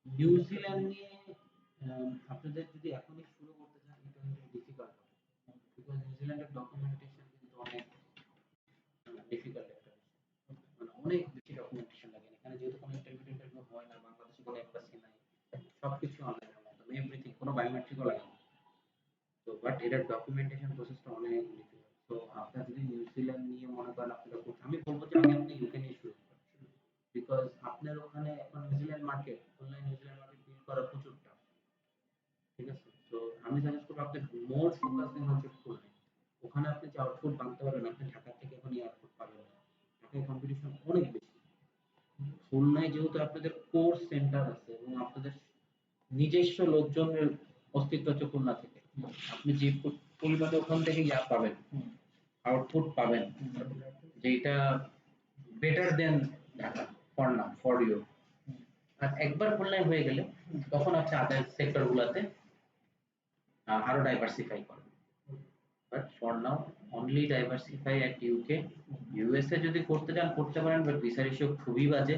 New Zealand নিয়ে আপনাদের যদি এখনই শুরু করতে চান এটা কিন্তু ডিফিকাল্ট হবে, বিকজ নিউজিল্যান্ডের ডকুমেন্টেশন কিন্তু অনেক ডিফিকাল্ট একটা বিষয়, মানে অনেক বেশি ডকুমেন্টেশন লাগে। এখানে যেহেতু কোনো ইন্টারভিউ টিন্টারভিউ হয় না, বাংলাদেশে কোনো এম্বাসি নাই, সবকিছু অনলাইনের মাধ্যমে, এভরিথিং, কোনো বায়োমেট্রিকও লাগে না। তো বাট এটার ডকুমেন্টেশন প্রসেসটা অনেক ডিফিকাল্ট। তো আপনার যদি নিউজিল্যান্ড নিয়ে মনে করেন আপনারা আমি বলবো যে আগে আপনি ইউকে নিয়ে শুরু করুন, বিকজ আপনার ওখানে এখন New Zealand market, online New Zealand market build করা প্রচুর টাফ। ঠিক আছে? তো আমি সাজেস্ট করবো আপনি মোর ফোকাস দিন হচ্ছে খুলনায়। ওখানে আপনি যে আউটপুট বানাতে পারবেন, আপনি ঢাকা থেকে এখন এই আউটপুট পাবেন না। ঢাকায় কম্পিটিশন অনেক বেশি। খুলনায় যেহেতু আপনাদের কোর সেন্টার আছে এবং আপনাদের নিজস্ব লোকজনের অস্তিত্ব আছে খুলনা থেকে, আপনি যে পরিমাণে ওখান থেকে পাবেন, আউটপুট পাবেন, যেটা better than Dhaka, for now, for you. আর একবার খুলনায় হয়ে গেলে তখন আছে আদার সেক্টর গুলাতে আরো ডাইভার্সিফাই করা। But for now only diversify at UK. USA যদি করতে চান করতে পারেন, বাট ভিসার ইস্যু খুবই বাজে।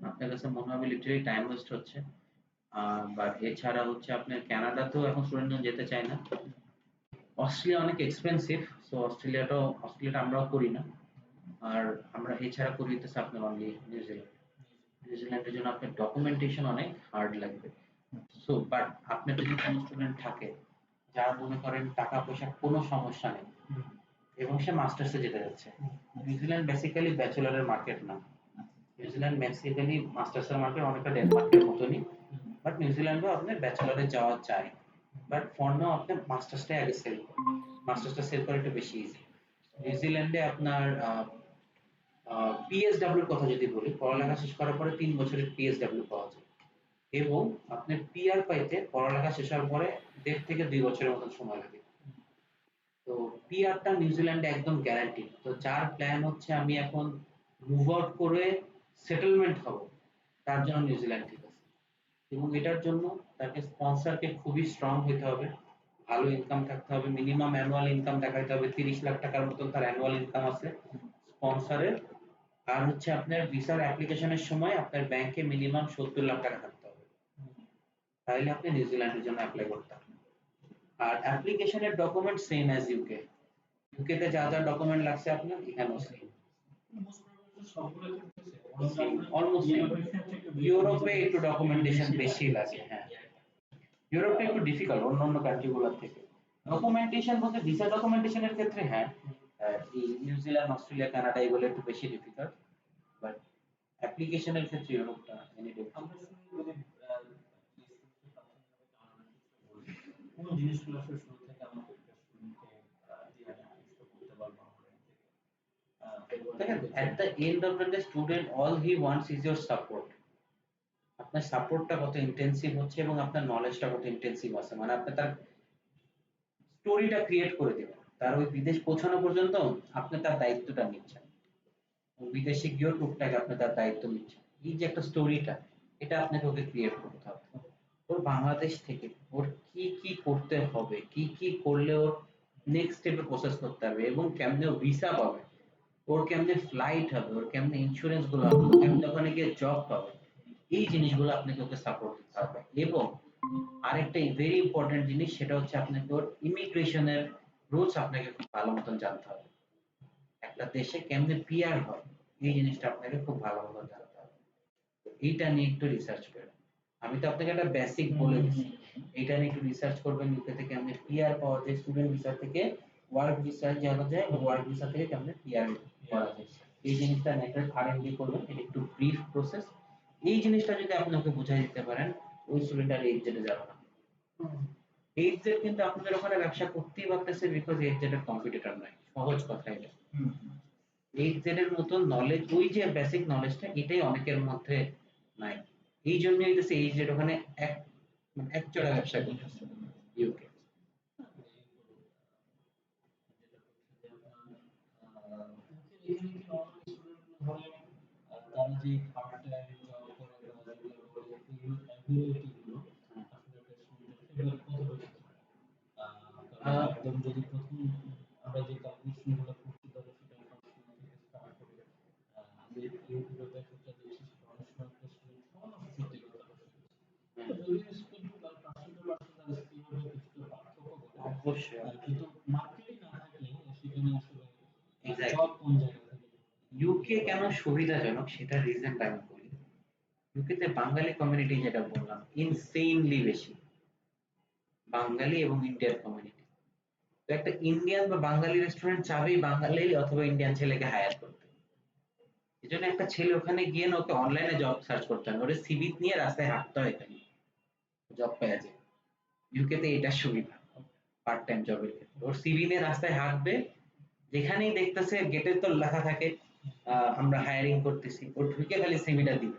আপনার কাছে মনে হবে লিটারালি টাইম ওয়েস্ট হচ্ছে। বাট এছাড়া হচ্ছে আপনার কানাডাতেও এখন স্টুডেন্টরা যেতে চায় না। অস্ট্রেলিয়া অনেক এক্সপেন্সিভ, সো অস্ট্রেলিয়াটা আমরাও করি না। আর আমরা এছাড়া করি হচ্ছে আপনার অনলি নিউজিল্যান্ড। নিউজিল্যান্ডের জন্য আপনার ডকুমেন্টেশন অনেক হার্ড লাগবে। সো বাট আপনার যদি কোনো স্টুডেন্ট থাকে যার মনে করেন টাকা পয়সার কোনো সমস্যা নেই এবং সে মাস্টার্সে যেতে যাচ্ছে, নিউজিল্যান্ড বেসিক্যালি ব্যাচেলরের মার্কেট না। নিউজিল্যান্ড বেসিক্যালি মাস্টার্সের মার্কেট অনেকটা ডেনমার্কের মতনই। বাট নিউজিল্যান্ডেও আপনি ব্যাচেলরে যাওয়া যায়। বাট ফর নাও আপনি মাস্টার্সটাই আগে সেল করুন। মাস্টার্সটা সেল করা একটু বেশি ইজি। নিউজিল্যান্ডে আপনার পিএসডব্লিউর কথা যদি বলি, পড়ালেখা শেষ করার পরে 3 বছরের পিএসডব্লিউ পাওয়া যায় এবং আপনার পিআর পাইতে পড়ালেখা শেষ হওয়ার পরে 1.5 থেকে 2 বছরের মতন সময় লাগে। তো পিআরটা নিউজিল্যান্ডে একদম গ্যারান্টি। তো যার প্ল্যান হচ্ছে আমি এখন মুভ আউট করে সেটেলমেন্ট হব, তার জন্য নিউজিল্যান্ড ঠিক আছে। এবং এটার জন্য তাকে স্পন্সরকে খুবই স্ট্রং হইতে হবে, ভালো ইনকাম থাকতে হবে, মিনিমাম অ্যানুয়াল ইনকাম দেখাইতে হবে, 30 লাখ টাকার মতন তার অ্যানুয়াল ইনকাম আছে স্পন্সরের। আর হচ্ছে আপনার ভিসার অ্যাপ্লিকেশনের সময় আপনার ব্যাংকে মিনিমাম 70 লাখ টাকা থাকতে হবে, তাহলে আপনি নিউজিল্যান্ডের জন্য অ্যাপ্লাই করতে পারবেন। আর অ্যাপ্লিকেশনের document same as UK. UK তে যা যা ডকুমেন্ট লাগছে আপনার এখানেও সেম, অলমোস্ট সেম। ইউরোপে একটু ডকুমেন্টেশন বেশি লাগে, হ্যাঁ। ইউরোপটা একটু ডিফিকাল্ট অন্য অন্য কান্ট্রি গুলোর থেকে। ডকুমেন্টেশন বলতে ভিসা ডকুমেন্টেশনের ক্ষেত্রে হ্যাঁ, এই নিউজিল্যান্ড, অস্ট্রেলিয়া, কানাডা এগুলো একটু বেশি ডিফিকাল্ট। বাট অ্যাপ্লিকেশনের ক্ষেত্রে ইউরোপটা এনি ডে। কোন জিনিসগুলো আসলে শুরু থেকে আমাকে একটা স্টুডেন্টকে দিয়ে আকৃষ্ট করতে পারবো আমরা এখান থেকে দেখেন, এট the end of the day student all he wants is your support. আপনার সাপোর্টটা কত ইন্টেন্সিভ হচ্ছে এবং আপনার নলেজটা কত ইন্টেন্সিভ আছে, মানে আপনি তার স্টোরিটা ক্রিয়েট করে দিবেন, তার ওই বিদেশ পৌঁছানো পর্যন্ত আপনি তার দায়িত্বটা নিচ্ছেন। ও বিদেশে গিয়েও টুকটাক আপনি তার দায়িত্ব নিচ্ছেন। এই যে একটা স্টোরিটা, এটা আপনাকে ওকে ক্রিয়েট করতে হবে। ওর বাংলাদেশ থেকে ওর কি কি করতে হবে, কি কি করলে ওর নেক্সট স্টেপে প্রসেস করতে হবে এবং কেমনে ভিসা পাবে, ওর কেমনে ফ্লাইট হবে, ওর কেমনে ইন্স্যুরেন্স গুলো হবে, ও কেমনে ওখানে গিয়ে জব পাবে, এই জিনিসগুলো আপনাকে ওকে সাপোর্ট দিতে হবে। এবং আরেকটা ভেরি ইম্পর্টেন্ট জিনিস, সেটা হচ্ছে আপনাকে ওর ইমিগ্রেশনের রুলস আপনাকে খুব ভালো মতন জানতে হবে। একটা দেশে কেমনে পিআর হয় এই জিনিসটা আপনাকে খুব ভালো মতন জানতে হবে। তো এইটা নিয়ে একটু রিসার্চ করেন। আমি তো আপনাকে একটা বেসিক বলে দিচ্ছি, এইটা নিয়ে একটু রিসার্চ করবেন। ইউকে থেকে কেমনে পিআর পাওয়া যায়, স্টুডেন্ট ভিসা থেকে ওয়ার্ক ভিসা যাওয়া যায়, ওয়ার্ক ভিসা থেকে কেমনে পিআর করা যায়, এই জিনিসটা নেটের আর&ডি করবেন। এটা একটু ব্রিফ প্রসেস। এই জিনিসটা যদি আপনি ওকে বুঝাই দিতে পারেন, ওই স্টুডেন্ট আর এইচজেডে যাবে না। এইচজেড কিন্তু আপনাদের ওখানে ব্যবসা করতেই পারতেছে, বিকজ এইচজেড এর কম্পিটিটর নাই, সহজ কথা এটা। এইচজেড এর মতন নলেজ, ওই যে বেসিক নলেজটা, এটাই অনেকের মধ্যে নাই। এই জন্যই হইতেছে এইচজেড ওখানে এক মানে একচড়া ব্যবসা করতেছে ইউকে। তারা যে পার্ট টাইম জব করে বা যেগুলো করে এই অ্যাবিলিটি গুলো আসলে একটা স্টুডেন্টের ফেভারে কত বেশি থাকে। কারণ একদম যদি প্রথম আমরা যে ক্যালকুলেশন গুলো করতে পারি সেটা ফার্স্ট থেকে স্টার্ট করে আমি ইউটিউবে একটা দেখছি সেটা অনেক সময় একটা স্টুডেন্ট 6 মাস সত্যি কথা বলছে যদিও school to person to person skill কিছুটা পার্থক্য করে, অবশ্যই কিন্তু মার্কেটই না থাকলে সেখানে আসলে এক্স্যাক্টলি জব কোন জায়গা থেকে ইউকে কেন সুবিধাজনক সেটা রিজনটা আমি বলি। ইউকে তে বাঙালি কমিউনিটি যেটা বললাম ইনসেইনলি বেশি, বাঙালি এবং ইন্ডিয়ান কমিউনিটি। তো একটা ইন্ডিয়ান বা বাঙালি রেস্টুরেন্ট চাবেই বাঙালি অথবা ইন্ডিয়ান ছেলেকে হায়ার করতে। এই জন্য একটা ছেলে ওখানে গিয়ে না ওকে অনলাইনে জব সার্চ করতে হয় না, ওর সিভি নিয়ে রাস্তায় হাঁটতে হয় খালি, জব পেয়ে যায়। ইউকে তে এটা সুবিধা পার্ট টাইম জবের ক্ষেত্রে, ওর সিভি নিয়ে রাস্তায় হাঁটবে, যেখানেই দেখতেছে গেটের তো লেখা থাকে আমরা হায়ারিং করতেছি, ও ঢুকে খালি সিভিটা দিবে,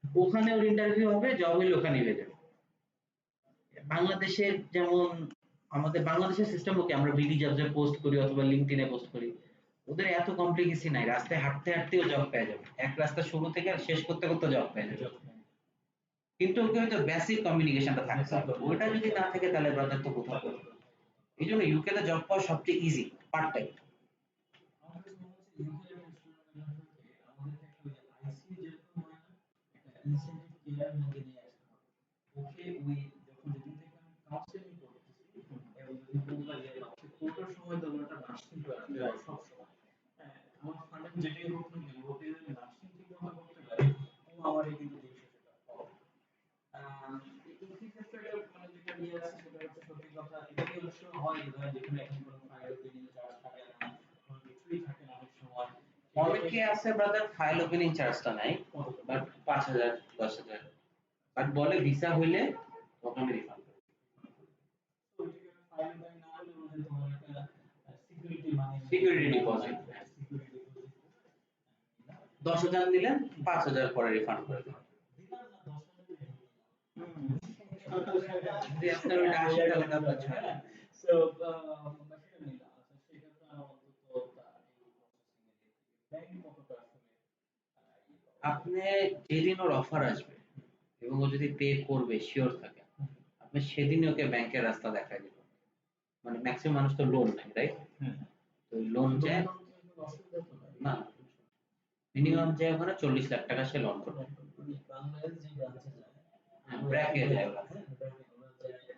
ওখানে ওর ইন্টারভিউ হবে, জব হইলে ওখানে হয়ে যাবে। বাংলাদেশের যেমন আমাদের বাংলাদেশের সিস্টেম ওকে, আমরা বিডি জবসে পোস্ট করি অথবা লিঙ্কডইনে পোস্ট করি, ওদের এত কমপ্লিকেসি নাই, রাস্তায় হাঁটতে হাঁটতেও জব পেয়ে যাবে, এক রাস্তা শুরু থেকে আর শেষ করতে করতে জব পেয়ে যাবে। জব কিন্তু ওকে হয়তো বেসিক কমিউনিকেশনটা থাকতে হবে, ওইটা যদি না থাকে তাহলে ব্রাদার তো কোথাও করবে। এই জন্য ইউকে তে জব পাওয়া সবচেয়ে ইজি পার্ট টাইম। আমাদের ইউকে রেস্টুরেন্ট আমাদেরকে একটা আইসি যেরকম হয় না, একটা ইনসেনটিভ কেয়ার মধ্যে নিয়ে আসতে হবে ওকে। ওই যখন যেদিন থেকে আমি কাউন্সেলিং করতেছি এবং যদি বলবা যে ওকে কোটার সময় তো ওটা নার্সিং করে সব সময়, হ্যাঁ, আমার ফান্ডে যেটাই হোক না কেন ওকে যদি নার্সিং ঠিক মতো করতে পারে ও আমার কিন্তু দিন শেষে টাকা পাবে। এই ক্ষেত্রে মানে যেটা নিয়ে আছে সেটা হচ্ছে সত্যি কথা, এটা কি অনেক সময় হয় যেখানে এখন কোনো ফাইল ওপেনিং চার্জ থাকে না, কোনো কিছুই থাকে না অনেক সময়, অনেকে আছে ব্রাদার ফাইল ওপেনিং চার্জটা নাই, বাট 5,000 10,000, বাট বলে ভিসা হইলে তখন আমি রিফান্ড করব। তো ওইটাকে ফাইল ওপেনিং না হলে ওদের তোমার একটা সিকিউরিটি মানি সিকিউরিটি ডিপোজিট সিকিউরিটি ডিপোজিট 10,000 দিলেন, 5,000 পরে রিফান্ড করে দেবেন। দিলাম না 10,000 যদি আপনার ওইটা 80 তাহলে তো আপনার ছাড়। সো সেটা নিলাম। আচ্ছা সেক্ষেত্রে অন্তত তার এই প্রসেসিং এর দিক থেকে ব্যাংক কতটা আসলে আপনি যেদিন ওর অফার আসবে এবং ও যদি পে করবে শিওর থাকে, আপনি সেদিনই ওকে ব্যাংকের রাস্তা দেখায় দিবেন। মানে ম্যাক্সিমাম মানুষ তো লোন নেয়, রাইট? তো লোন চায় অসুবিধা তো নাই। না, মিনিমাম যে ওখানে 40 লাখ টাকা সে লোন করবে। বাংলাদেশ যে ব্রাঞ্চে যায় ব্র্যাকে যায় ওরা। ওরা যায় আরেকটা ব্রাঞ্চ আছে,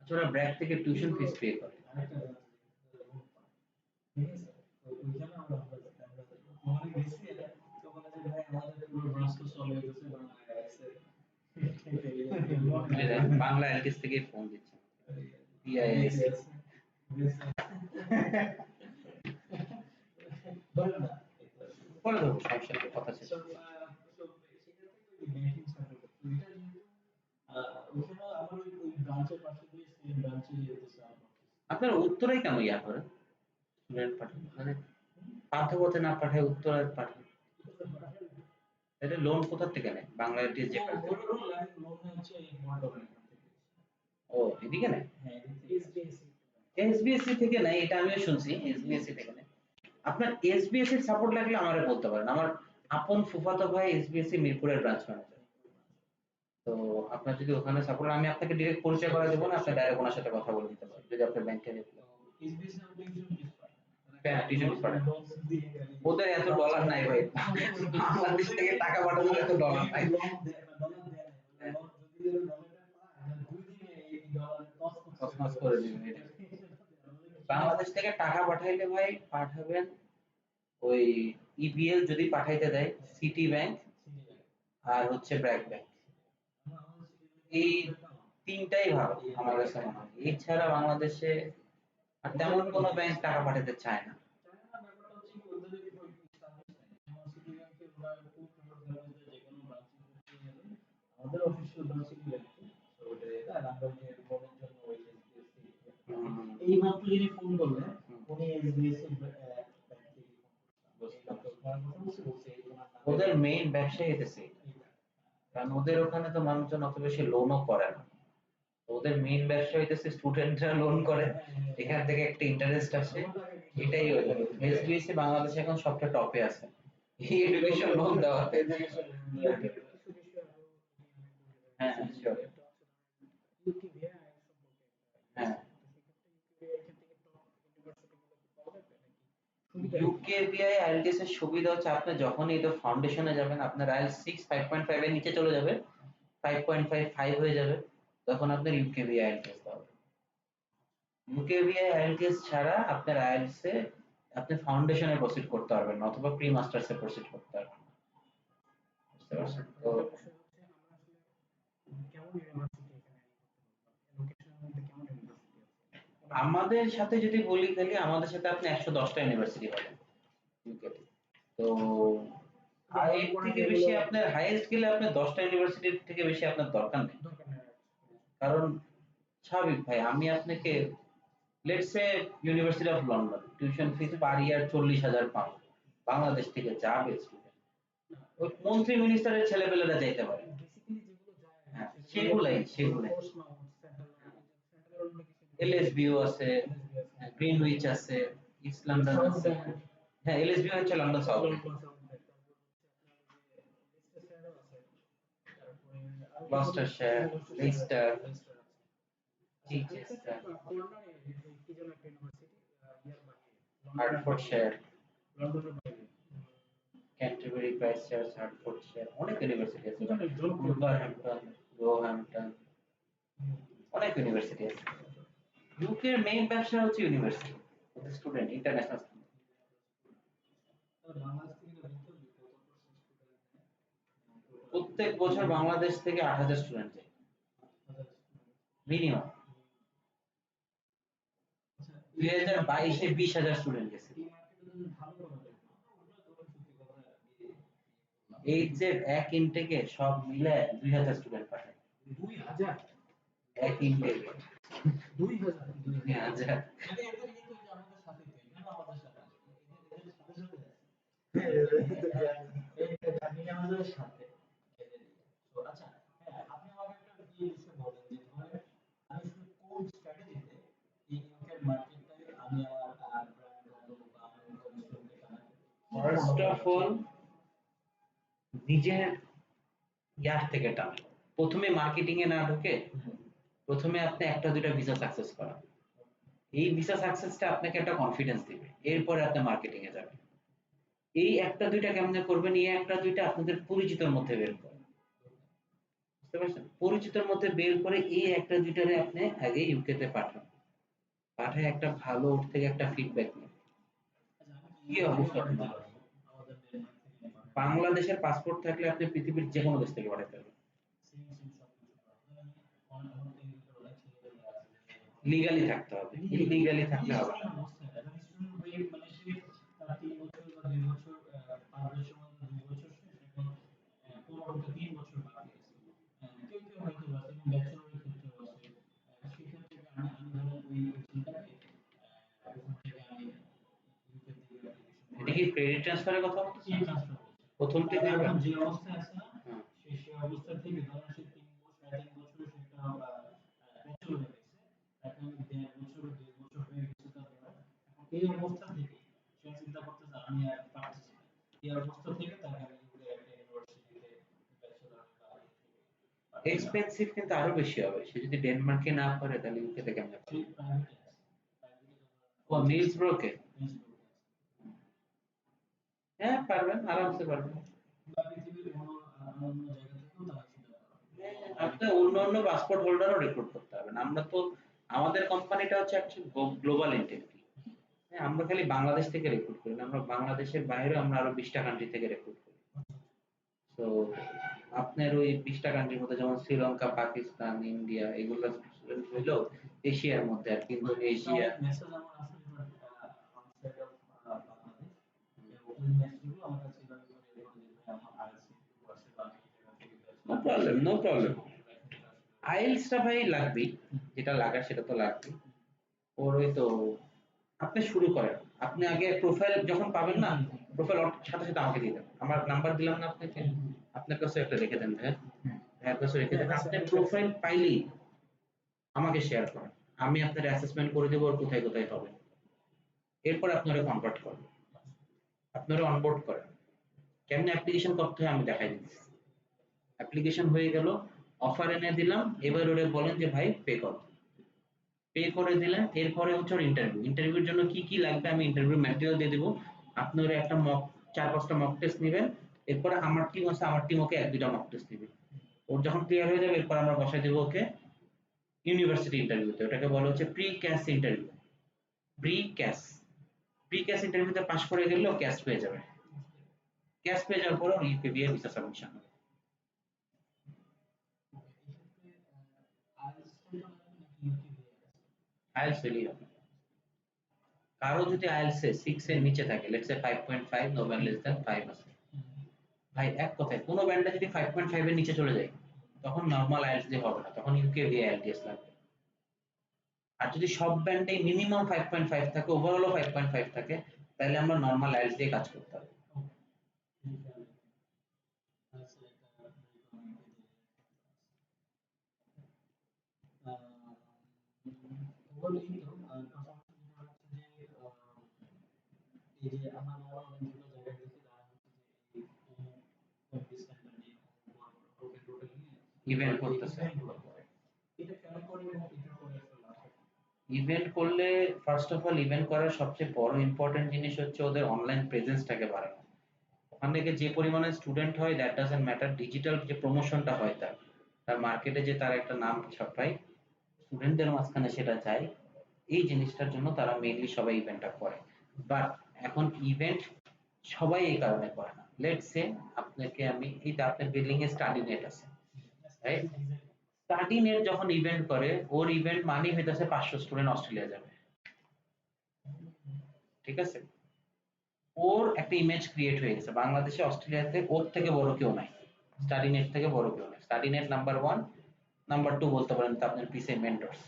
আচ্ছা, ওরা ব্র্যাক থেকে টিউশন ফিস পে করে। আরেকটা ব্রাঞ্চ লোন পায়, ঠিক আছে। তো ওইখানে আমরা ওখানে গেছি, তখন যে ভাই আমাদের পুরো ব্রাঞ্চ তো চলে গেছে বাংলাদেশে বাংলা এলটিএস থেকে ফোন দিচ্ছে, বিআইএস বলেন না পরে দেবো, সমস্যা নেই, কথা শেষ। আপনারা উত্তরায় কেন ইয়া করেন, স্টুডেন্ট পাঠান, মানে পাঠ্যপথে না পাঠায় উত্তরায় পাঠান? এটা লোন কোথা থেকে নেয়, বাংলা এলটিএস যে কাজ করে? ও এদিকে নেয়, এসবিএসসি থেকে নেয়, এটা আমিও শুনছি, এসবিএসসি থেকে নেয়। আপনার এসবিএসসি সাপোর্ট লাগলে আমারে বলতে পারেন, আমার আপন ফুফাতো ভাই এসবিএসসি মিরপুরের ব্রাঞ্চ ম্যানেজার। তো আপনার যদি ওখানে সাপোর্ট, আমি আপনাকে ডিরেক্ট পরিচয় করে দেবো না, আপনি ডাইরেক্ট ওনার সাথে কথা বলে দিতে পারেন যদি আপনার ব্যাংকে টিউশন ফিস পাঠান। ওদের এত ডলার নাই ভাই, বাংলাদেশ থেকে টাকা পাঠানোর এত ডলার নাই। তছনছ করে দিবেন এটা। বাংলাদেশ থেকে টাকা পাঠাইলে ভাই পাঠাবেন ওই ইবিএল যদি পাঠাইতে দেয়, সিটি ব্যাংক আর হচ্ছে ব্র্যাক ব্যাংক, এই তিনটাই ভালো আমার কাছে মনে হয়। এছাড়া বাংলাদেশে আর তেমন কোনো ব্যাংক টাকা পাঠাতে চায় না। আমাদের অফিসিয়াল ব্রাঞ্চ এই মাত্র যিনি ফোন করলেন উনি এসবিএসসি ব্যাংক থেকে ওদের মেইন ব্যবসাই হইতেছে, কারণ ওদের ওখানে তো মানুষজন অত বেশি লোনও করে না, ওদের মেইন ব্যবসা হইতেছে স্টুডেন্টরা লোন করে, এখান থেকে একটা ইন্টারেস্ট আসে, এটাই ওদের। এসবিএসসি বাংলাদেশে এখন সবটা টপে আছে এডুকেশন লোন দেওয়াতে। হ্যাঁ শিওর। হ্যাঁ ইউকেবিআই আইএলটিএস এর সুবিধা হচ্ছে আপনি যখনই এটা ফাউন্ডেশনে যাবেন আপনার আইএলটিএস 6 5.5 এর নিচে চলে যাবে, 5.55 হয়ে যাবে, তখন আপনার ইউকেভি আইএলটিএস দেওয়া হবে। ইউকেভি আইএলটিএস ছাড়া আপনার আইএলটিএস এ আপনি ফাউন্ডেশনে প্রসিড করতে পারবেন না, অথবা প্রি মাস্টার্সে প্রসিড করতে পারবেন না। বুঝতে পারছেন তো? আমাদের সাথে যদি বলি, তাহলে আমাদের সাথে আপনি 110টা ইউনিভার্সিটি পাবেন ইউকেতে। তো আর এর থেকে বেশি আপনার হাইয়েস্ট গেলে আপনার 10টা ইউনিভার্সিটির থেকে বেশি আপনার দরকার নেই। কারণ স্বাভাবিক ভাই, আমি আপনাকে let's say university of London tuition fees per year 40,000 pound, Bangladesh থেকে যাবে স্টুডেন্ট, ওই মন্ত্রী মিনিস্টারের ছেলেপেলেরা যাইতে পারে। হ্যাঁ, সেগুলাই এলএসবিও আছে, গ্রিনউইচ আছে, ইস্ট লন্ডন আছে। হ্যাঁ, এলএসবিও হচ্ছে London south. Gloucestershire, Lister, Chichester, Hertfordshire, Canterbury, Christchurch, Hertfordshire, অনেক ইউনিভার্সিটি আছে। উলভারহ্যাম্পটন, রোহ্যাম্পটন, অনেক ইউনিভার্সিটি আছে। ইউকে এর মেইন ব্যবসা হচ্ছে ইউনিভার্সিটি, স্টুডেন্ট, ইন্টারন্যাশনাল স্টুডেন্ট। প্রত্যেক বছর বাংলাদেশ থেকে 8,000 স্টুডেন্ট যায় মিনিমাম। 2022-এ 20,000 স্টুডেন্ট গেছে। এইচএফ এক ইনটেকে সব মিলে 2,000 স্টুডেন্ট পাঠায়। 2,000 এক ইনটেকে 2,000 2,000। আমাদের সাথে। আচ্ছা, হ্যাঁ, আপনি আমাকে একটা বিষয় বলেন যে ধরেন আমি শুধু কোন স্ট্র্যাটেজিতে এই ইউকের মার্কেটটাকে আমি আমার ব্র্যান্ড বানাবো বা আমার ইনফরমেশনকে কানেক্ট ফার্স্ট অফ অল নিজের ইয়ার থেকে টান। প্রথমে মার্কেটিং এ না ঢুকে প্রথমে আপনি একটা দুইটা ভিসা সাকসেস করান। এই ভিসা সাকসেসটা আপনাকে একটা কনফিডেন্স দিবে, এরপরে আপনি মার্কেটিং এ যাবেন। এই একটা দুইটা কেমনে করবেন? এই একটা দুইটা আপনাদের পরিচিতর মধ্যে বের করেন। বুঝতে পারছেন? পরিচিতর মধ্যে বের করে এই একটা দুইটারে আপনি আগে ইউকে তে পাঠান, পাঠায় একটা ভালো ওর থেকে একটা ফিডব্যাক নিন। কি অবস্থা আপনার? বাংলাদেশের পাসপোর্ট থাকলে আপনি পৃথিবীর যে কোনো দেশ থেকে পাঠাতে পারবেন। লিগালি থাকতে হবে, ইলিগালি থাকলে হবে না। এটা কি ক্রেডিট ট্রান্সফারের কথা বলতেছেন? প্রথম থেকে যে অবস্থায় আছে না, সেই অবস্থা থেকে ধরেন সে 3 বছর 3.5 বছর সে একটা ব্যাচেলর হয়ে গেছে, এখন 1.5 বছর 2 বছর হয়ে গেছে তার পড়া। এখন এই অবস্থা থেকে সে চিন্তা করতেছে আমি আর পারতেছি না, এই অবস্থা থেকে তাকে আমি একটা ইউনিভার্সিটিতে ব্যাচেলর বা এক্সপেন্সিভ কিন্তু আরো বেশি হবে। সে যদি ডেনমার্কে না পারে তাহলে ইউকে তে কেমনে পারে? ও নিলস ব্রোকে, হ্যাঁ পারবেন, আরামসে পারবেন। আপনি অন্য অন্য পাসপোর্ট হোল্ডারও রিক্রুট করতে পারবেন। আমরা তো আমাদের কোম্পানিটা হচ্ছে অ্যাকচুয়ালি গ্লোবাল এন্টিটি। হ্যাঁ, আমরা খালি বাংলাদেশ থেকে রিক্রুট করি না, আমরা বাংলাদেশের বাইরেও আমরা আরো 20টা কান্ট্রি থেকে রিক্রুট করি। তো আপনার ওই 20টা কান্ট্রির মধ্যে যেমন শ্রীলঙ্কা, পাকিস্তান, ইন্ডিয়া, এগুলো হইলো এশিয়ার মধ্যে, আর কিন্তু Asia no problem, no problem. আইএলটিএসটা ভাই লাগবেই, যেটা লাগার সেটা তো লাগবেই। ওর ওই তো আপনি শুরু করেন, আপনি আগে প্রোফাইল যখন পাবেন না, প্রোফাইল সাথে সাথে আমাকে দিয়ে দেন। আমার নাম্বার দিলাম না আপনাকে, আপনার কাছে একটা রেখে দেন ভাই, ভাইয়ের কাছে রেখে দেন। আপনি প্রোফাইল পাইলেই আমাকে শেয়ার করেন, আমি আপনার অ্যাসেসমেন্ট করে দেবো আর কোথায় কোথায় হবে। এরপর আপনারা কনভার্ট করবেন, আপনারা অনবোর্ড করেন। কেমনে অ্যাপ্লিকেশন করতে হয় আমি দেখাই দিচ্ছি। অ্যাপ্লিকেশন হয়ে গেল, অফার এনে দিলাম, এবার ওরে বলেন যে ভাই পে কর, পে করে দিলেন। এরপরে হচ্ছে ওর ইন্টারভিউ। ইন্টারভিউর জন্য কি কি লাগবে আমি ইন্টারভিউ ম্যাটেরিয়াল দিয়ে দেবো। আপনি ওর একটা মক 4-5টা মক টেস্ট নেবেন। এরপরে আমার টিম আছে, আমার টিম ওকে 1-2টা মক টেস্ট নেবে। ওর যখন ক্লিয়ার হয়ে যাবে এরপর আমরা বসাই দেবো ওকে ইউনিভার্সিটি ইন্টারভিউতে, ওটাকে বলা হচ্ছে pre CAS interview. Pre CAS pre CAS ইন্টারভিউতে পাস করে গেলেও ক্যাশ পেয়ে যাবে। ক্যাশ পেয়ে যাওয়ার পর ইউকেভিএ ভিসা সাবমিশন হবে। আইএলটিএস হলেই হবে। কারো যদি আইএলটিএস 6 এর নিচে থাকে, let's say 5.5, no band less than 5 আছে, ভাই এক কথায় কোনো ব্যান্ডে যদি 5.5 এর নিচে চলে যায় তখন নরমাল আইএলটিএস দিয়ে হবে না, তখন ইউকেভিএ আইএলটিএস লাগবে। আর যদি সব ব্যান্ডে মিনিমাম 5.5 থাকে, ওভারঅলও 5.5 থাকে, তাহলে আমরা নরমাল আইএলটিএস দিয়ে কাজ করতে হবে। ইভেন্ট করতেছে, ইভেন্ট করলে ফার্স্ট অফ অল ইভেন্ট করার সবচেয়ে বড় ইম্পর্টেন্ট জিনিস হচ্ছে ওদের অনলাইন প্রেজেন্সটাকে বাড়ানো। ওখান থেকে যে পরিমাণে স্টুডেন্ট হয় দ্যাট ডাজন্ট ম্যাটার, ডিজিটাল যে প্রমোশনটা হয় তার তার মার্কেটে যে তার একটা নাম ছাপায়, স্টুডেন্টদের মাঝখানে সেটা যায়, এই জিনিসটার জন্য তারা মেইনলি সবাই ইভেন্টটা করে। বাট এখন ইভেন্ট সবাই এই কারণে করে না। লেটস সে আপনাকে আমি এই যে আপনার বিল্ডিং এ স্টাডি নেট আছে, রাইট? স্টাডি নেট যখন ইভেন্ট করে, ওর ইভেন্ট মানি হইতেছে 500 স্টুডেন্ট অস্ট্রেলিয়া যাবে, ঠিক আছে? ওর একটা ইমেজ ক্রিয়েট হয়ে গেছে বাংলাদেশে, অস্ট্রেলিয়াতে ওর থেকে বড় কেউ নাই, স্টাডি নেট থেকে বড় কেউ নাই। স্টাডি নেট নাম্বার 1, নাম্বার 2 বলতে পারেন তো আপনার পিসে মেন্টরস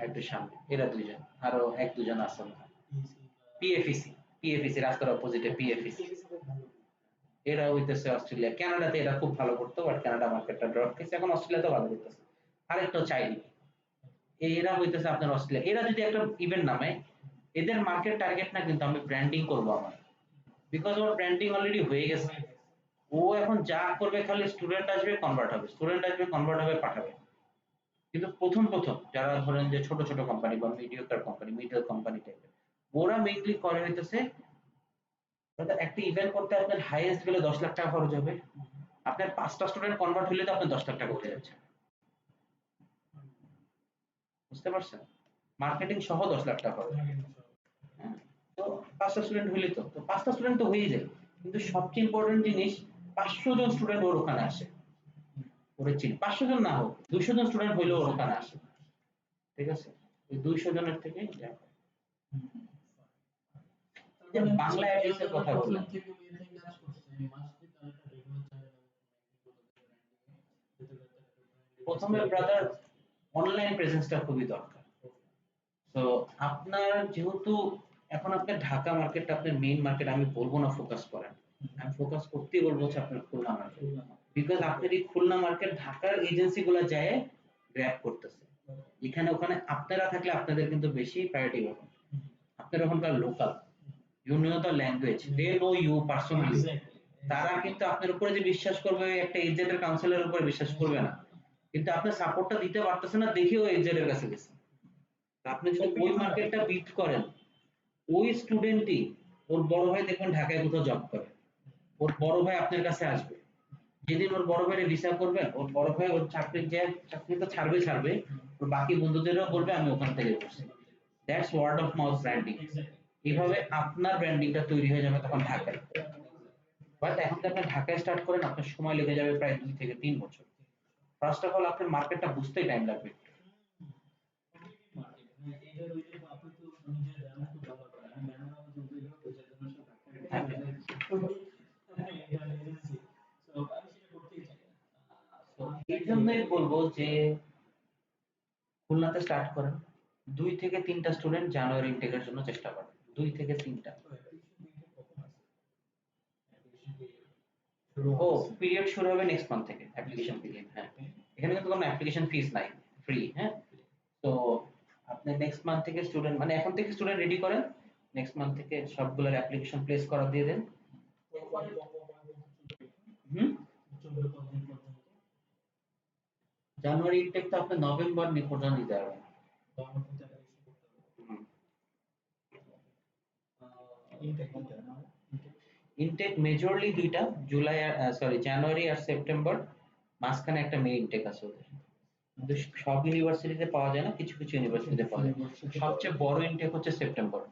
একটু সামনে, এরা দুইজন, আরো এক দুজন আছে। পিএফইসি, পিএফইসি রাস্তার অপোজিটে পিএফইসি, এরা হইতেছে অস্ট্রেলিয়া। কানাডাতে এরা খুব ভালো করতো, বাট কানাডা মার্কেটটা ড্রপ করছে, এখন অস্ট্রেলিয়াতে ভালো করতেছে। আরেকটা চাইনি, এরা হইতেছে আপনার অস্ট্রেলিয়া। এরা যদি একটা ইভেন্ট নামে, এদের মার্কেট টার্গেট না কিন্তু আমি ব্র্যান্ডিং করবো আমার, বিকজ ওর ব্র্যান্ডিং অলরেডি হয়ে গেছে। ও এখন যা করবে খালি স্টুডেন্ট আসবে কনভার্ট হবে, স্টুডেন্ট আসবে কনভার্ট হবে পাঠাবে। কিন্তু প্রথম প্রথম যারা ধরেন যে ছোট ছোট কোম্পানি বা মিডিওকার কোম্পানি, মিডল কোম্পানি টাইপের, ওরা মেইনলি করে হইতেছে একটা ইভেন্ট করতে আপনার হাইয়েস্ট গেলে 10 লাখ টাকা খরচ হবে, আপনার 5টা স্টুডেন্ট কনভার্ট হলে তো আপনার 10 লাখ টাকা উঠে যাচ্ছে, বুঝতে পারছেন? মার্কেটিং সহ 10 লাখ টাকা খরচ। হ্যাঁ, তো 5টা স্টুডেন্ট হইলে তো 5টা স্টুডেন্ট তো হয়েই যায়, কিন্তু সবচেয়ে ইম্পর্টেন্ট জিনিস 500 জন স্টুডেন্ট ওর ওখানে আসে, ওরে চিনি। 500 জন না হোক, 200 জন স্টুডেন্ট হইলেও ওর ওখানে আসে, ঠিক আছে? ওই 200 জনের থেকে বাংলা অ্যাড্রেসের কথা বললাম, প্রথমে ব্রাদার অনলাইন প্রেজেন্সটা খুবই দরকার। তো আপনার যেহেতু এখন আপনার ঢাকা মার্কেটটা আপনার মেইন মার্কেট, আমি বলবো না ফোকাস করেন, আমি ফোকাস করতেই বলবো হচ্ছে আপনার খুলনা মার্কেট, বিকজ আপনার এই খুলনা মার্কেট ঢাকার এজেন্সি গুলা যায় গ্র্যাব করতেছে, এখানে ওখানে আপনারা থাকলে আপনাদের কিন্তু বেশি প্রায়োরিটি পাবেন। আপনারা ওখানকার local, you know the language, they know you personally, তারা কিন্তু আপনার উপরে যে বিশ্বাস করবে একটা এজেন্টের কাউন্সিলরের উপরে বিশ্বাস করবে না, কিন্তু আপনি সাপোর্টটা দিতে পারতেছেন না দেখেও এজেন্টের কাছে গেছে। আপনি যদি ওই মার্কেটটা বিট করেন, ওই স্টুডেন্টই ওর বড় ভাই দেখবেন ঢাকায় কোথাও জব করে, ওর বড় ভাই আপনার কাছে আসবে, যেদিন ওর বড় ভাইয়ের ভিসা করবেন, ওর বড় ভাই ওর চাকরি তো ছাড়বে, ওর বাকি বন্ধুদেরও বলবে আমি ওখান থেকে করছি। That's word of mouth branding. এইভাবে আপনার ব্র্যান্ডিংটা তৈরি হয়ে যাবে তখন ঢাকায়। বাট এখন যদি আপনি ঢাকায় স্টার্ট করেন, আপনার সময় লেগে যাবে প্রায় 2 থেকে 3 বছর। ফার্স্ট অফ অল আপনার মার্কেটটা বুঝতেই টাইম লাগবে। এই জন্যই বলবো যে খুলনাতে স্টার্ট করেন, 2 থেকে 3টা স্টুডেন্ট জানুয়ারি ইনটেকের জন্য চেষ্টা করেন, 2 থেকে 3টা। ও পিরিয়ড শুরু হবে নেক্সট মান্থ থেকে, অ্যাপ্লিকেশন পিরিয়ড। হ্যাঁ, এখানে কিন্তু কোনো অ্যাপ্লিকেশন ফিস নাই, ফ্রি। হ্যাঁ, তো আপনি নেক্সট মান্থ থেকে স্টুডেন্ট, মানে এখন থেকে স্টুডেন্ট রেডি করেন, নেক্সট মান্থ থেকে সবগুলোর অ্যাপ্লিকেশন প্লেস করা দিয়ে দেন। জানুয়ারি ইনটেক তো আপনি নভেম্বর পর্যন্ত দিতে পারবেন। ইনটেক মেজরলি দুইটা, জানুয়ারি আর সেপ্টেম্বর। মাঝখানে একটা মেইন ইনটেক আছে ওদের, কিন্তু সব ইউনিভার্সিটিতে পাওয়া যায় না, কিছু কিছু ইউনিভার্সিটিতে পাওয়া যায়। সবচেয়ে বড় ইনটেক হচ্ছে সেপ্টেম্বর,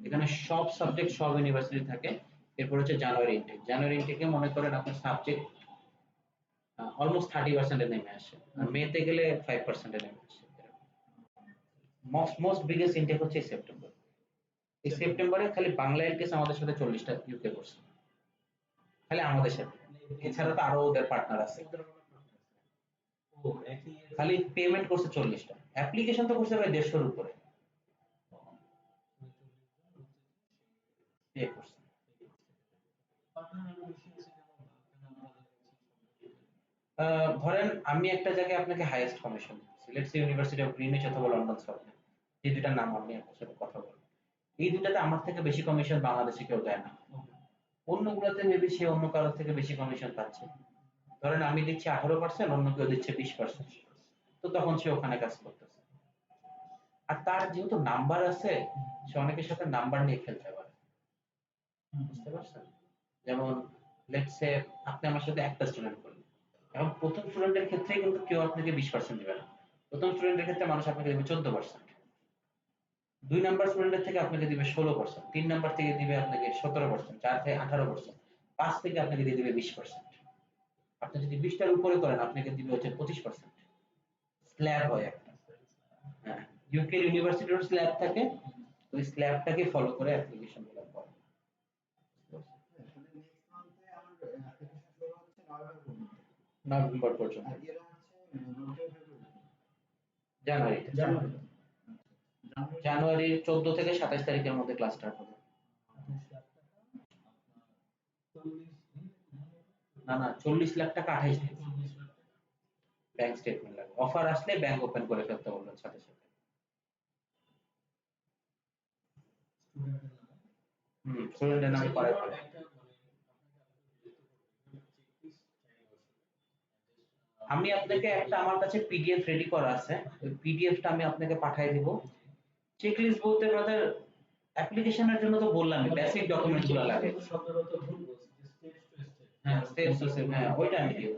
এখানে সব সাবজেক্ট সব ইউনিভার্সিটি থাকে। এরপর হচ্ছে জানুয়ারি ইনটেক, জানুয়ারি ইনটেকে মনে করেন আপনার সাবজেক্ট অলমোস্ট 30% নেমে আসে, আর মেতে গেলে 5% নেমে আসে। মোস্ট বিগেস্ট ইনটেক হচ্ছে এই সেপ্টেম্বর। এই সেপ্টেম্বরে খালি বাংলা এলটিএস আমাদের সাথে 40টা ইউকে করছে, খালি আমাদের সাথে। এছাড়া তো আরো ওদের পার্টনার আছে। ও একই খালি পেমেন্ট করছে 40টা, অ্যাপ্লিকেশন তো করছে প্রায় 150-এর উপরে পে করছে। ধরেন আমি একটা জায়গায় আপনাকে হাইয়েস্ট কমিশন দিচ্ছি, let's say university of Greenwich অথবা লন্ডন সাউথ, এই দুটার নাম আমি আপনার সাথে কথা বলবো। এই দুটাতে আমার থেকে বেশি কমিশন বাংলাদেশে কেউ দেয় না। অন্যগুলোতে মেবি সে অন্য কারোর থেকে বেশি কমিশন পাচ্ছে। ধরেন আমি দিচ্ছি 18%, অন্য কেউ দিচ্ছে 20%, তো তখন সে ওখানে কাজ করতেছে। আর তার যেহেতু নাম্বার আছে, সে অনেকের সাথে নাম্বার নিয়ে খেলতে পারে, বুঝতে পারছেন? যেমন লেটস সে আপনি আমার সাথে একটা স্টুডেন্ট করলেন, এখন প্রথম স্টুডেন্টের ক্ষেত্রে কিন্তু কেউ আপনাকে 20% দিবে না। প্রথম স্টুডেন্টের ক্ষেত্রে মানুষ আপনাকে দিবে 14%, 2 নাম্বার স্টুডেন্টের থেকে আপনাকে দিবে 16%, 3 নাম্বার থেকে দিবে আপনাকে 17%, 4 থেকে 18%, 5 থেকে আপনাকে দিয়ে দিবে 20%। আপনি যদি 20টার উপরে করেন আপনাকে দিবে হচ্ছে 25%। স্ল্যাব হয় একটা। হ্যাঁ, ইউকে ইউনিভার্সিটির স্ল্যাব থাকে, ওই স্ল্যাবটাকে ফলো করে অ্যাপ্লিকেশন গুলো করে। নভেম্বর পর্যন্ত, জানুয়ারিতে, জানুয়ারির 14 থেকে 27 তারিখের মধ্যে ক্লাস স্টার্ট হবে। না 40 লাখ টাকা 28 দিন ব্যাংক স্টেটমেন্ট লাগবে। অফার আসলে ব্যাংক ওপেন করে ফেলতে বলবেন সাথে সাথে। স্টুডেন্টের নামে করাই ভালো। আমি আপনাকে একটা, আমার কাছে পিডিএফ রেডি করা আছে, ওই পিডিএফটা আমি আপনাকে পাঠিয়ে দিব। চেক লিস্ট বলতে ব্রাদার, অ্যাপ্লিকেশনের জন্য তো বললামই বেসিক ডকুমেন্টস গুলো লাগে। হ্যাঁ স্টেপ টু স্টেপ, হ্যাঁ ওইটা আমি দিব।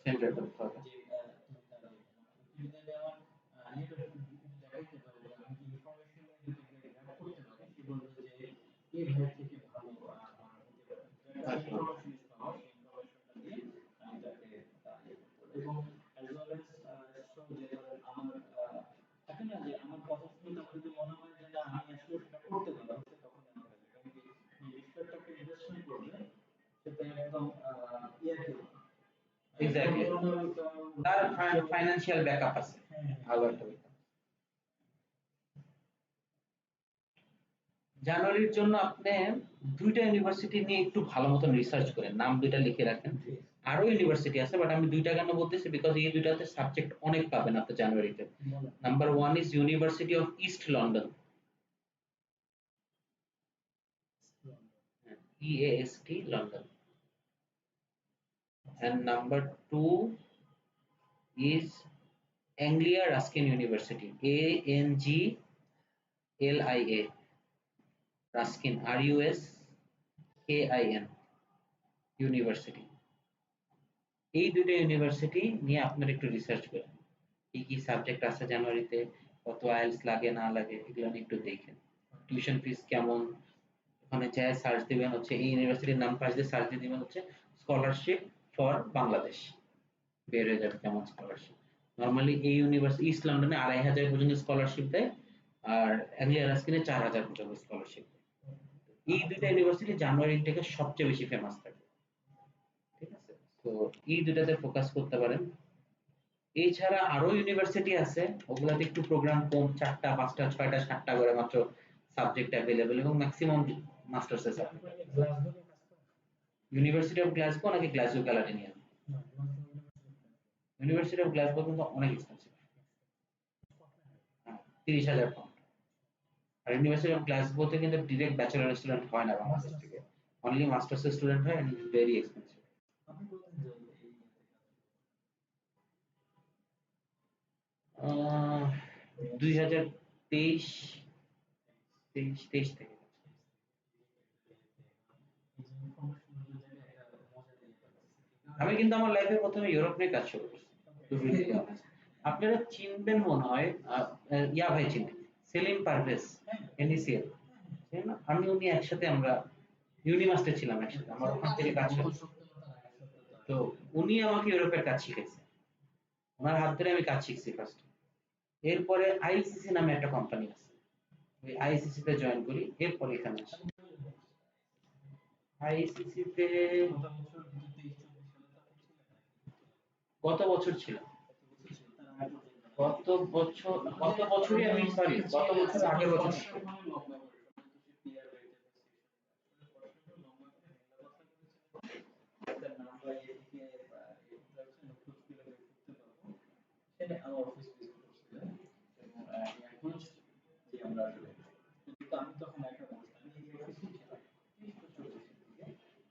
সেন্টার করতে হবে। এক্স্যাক্টলি, তার ফাইনান্সিয়াল ব্যাকআপ আছে, ভালো একটা ব্যাপার। জানুয়ারির জন্য আপনি 2টা ইউনিভার্সিটি নিয়ে একটু ভালো মতন রিসার্চ করেন, নাম 2টা লিখে রাখেন। আরো ইউনিভার্সিটি আছে, বাট আমি 2টা কেন বলতেছি, বিকজ এই 2টাতে সাবজেক্ট অনেক পাবেন আপনি জানুয়ারিতে। Number 1 is university of east London, EAST London, and number 2 is Anglia Ruskin University, ANGLIA, Ruskin, RUSKIN university. এই 2টা ইউনিভার্সিটি নিয়ে আপনারা একটু রিসার্চ করেন, কি কি সাবজেক্ট আছে জানুয়ারিতে, কত আইএলটিএস লাগে না লাগে, এগুলো নিয়ে একটু দেখেন। টিউশন ফিস কেমন, ওখানে চাই সার্চ দিবেন হচ্ছে এই ইউনিভার্সিটির নাম, পাশ দিয়ে সার্চ দিয়ে দিবেন হচ্ছে স্কলারশিপ ফর বাংলাদেশ, বের হয়ে যাবে কেমন স্কলারশিপ। নরমালি এই ইউনিভার্সিটি ইস্ট লন্ডনে 2500 পর্যন্ত স্কলারশিপ দেয়, আর অ্যাংলিয়া রাস্কিনে 4000 পর্যন্ত স্কলারশিপ দেয়। এই 2টা ইউনিভার্সিটি জানুয়ারি থেকে সবচেয়ে বেশি ফেমাস থাকে, ঠিক আছে? তো এই 2টাতে ফোকাস করতে পারেন। এছাড়া আরো ইউনিভার্সিটি আছে, ওগুলাতে একটু প্রোগ্রাম কম, 4টা 5টা 6টা 7টা করে মাত্র সাবজেক্ট অ্যাভেলেবল, এবং ম্যাক্সিমাম মাস্টার্স এর সাবজেক্ট। ইউনিভার্সিটি অফ গ্লাসগো নাকি Glasgow Caledonian? University of Glasgow কিন্তু অনেক এক্সপেন্সিভ, 30,000 পাউন্ড। আর ইউনিভার্সিটি অফ গ্লাসগোতে কিন্তু ডিরেক্ট ব্যাচেলর স্টুডেন্ট হয় না বাংলাদেশ থেকে, অনলি মাস্টার্স স্টুডেন্ট হয়, এন্ড ভেরি এক্সপেন্সিভ। 2023 23 থেকে। আমি কিন্তু আমার লাইফে প্রথমে ইউরোপ নিয়ে কাজ শুরু করছি। To be really honest. আপনারা চিনবেন মনে হয় ইয়া ভাই চিনবেন সেলিম পারভেজ NECL, তাই না? আমি উনি একসাথে আমরা ইউনিভার্সিটি ছিলাম একসাথে, আমার ওখান থেকে কাজ শুরু। তো উনি আমাকে ইউরোপের কাজ শিখেছে, ওনার হাত ধরে আমি কাজ শিখছি ফার্স্ট। এরপরে আইসিসি নামে একটা কোম্পানি আছে, ওই আইসিসি তে জয়েন করি, এরপরে এখানে আসি। আইসিসি তে গত বছর ছিলাম, গত বছরই আমি সরি গত বছর আগের বছর ছিলাম।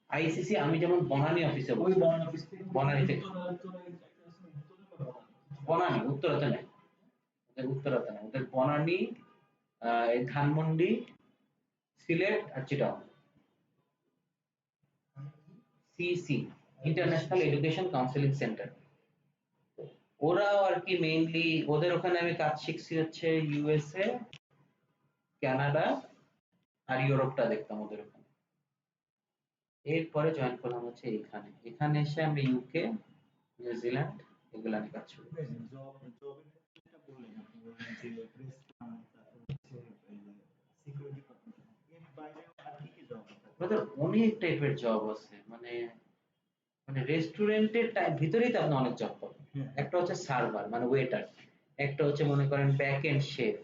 আইসিসি আমি যেমন বনানী অফিসে ওই বসি, বনানী অফিস থেকে বনানী থেকে বনানী উত্তরাতে নেই, ওদের উত্তরাতে নেই, ওদের বনানী, এই ধানমন্ডি, সিলেট আর Chittagong. CC international education counselling centre. ওরাও আর কি মেইনলি ওদের ওখানে আমি কাজ শিখছি হচ্ছে ইউএসএ, কানাডা আর ইউরোপটা দেখতাম ওদের ওখানে। এরপরে জয়েন করলাম হচ্ছে এখানে, এখানে এসে আমি ইউকে, নিউজিল্যান্ড এগুলা নিয়ে কাজ শুরু করি। ব্রাদার অনেক টাইপের জব আছে, মানে মানে রেস্টুরেন্টের ভিতরেই তো আপনি অনেক জব পাবেন। একটা হচ্ছে সার্ভার মানে ওয়েটার, একটা হচ্ছে মনে করেন ব্যাক এন্ড শেফ,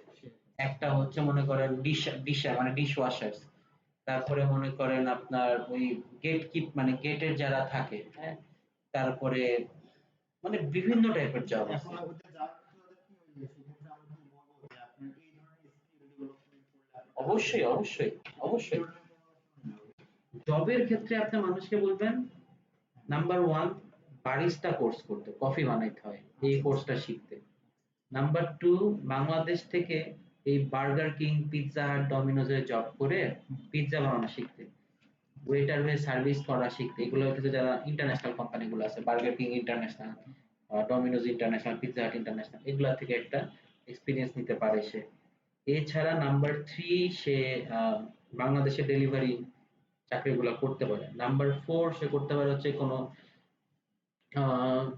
একটা হচ্ছে মনে করেন ডিশার মানে ডিশ ওয়াশার্স, তারপরে মনে করেন আপনার ওই গেট কিপ মানে গেটের যারা থাকে, হ্যাঁ, তারপরে মানে বিভিন্ন টাইপের জব আছে। অবশ্যই অবশ্যই অবশ্যই জবের ক্ষেত্রে আপনি মানুষকে বলবেন নাম্বার ওয়ান বারিস্টা কোর্স করতে, কফি বানাইতে হয়, এই কোর্সটা শিখতে। নাম্বার টু বাংলাদেশ থেকে এই burger king, Pizza Hut, ডমিনোজে job করে পিৎজা বানানো শিখতে, ওয়েটার হয়ে সার্ভিস করা শিখতে। এগুলো হচ্ছে যারা ইন্টারন্যাশনাল কোম্পানিগুলো আছে, burger king international, Domino's international, Pizza Hut international, এগুলা থেকে একটা এক্সপিরিয়েন্স নিতে পারে সে। এছাড়া নাম্বার থ্রি সে বাংলাদেশে ডেলিভারি চাকরিগুলো করতে পারে। নাম্বার ফোর সে করতে পারে হচ্ছে কোনো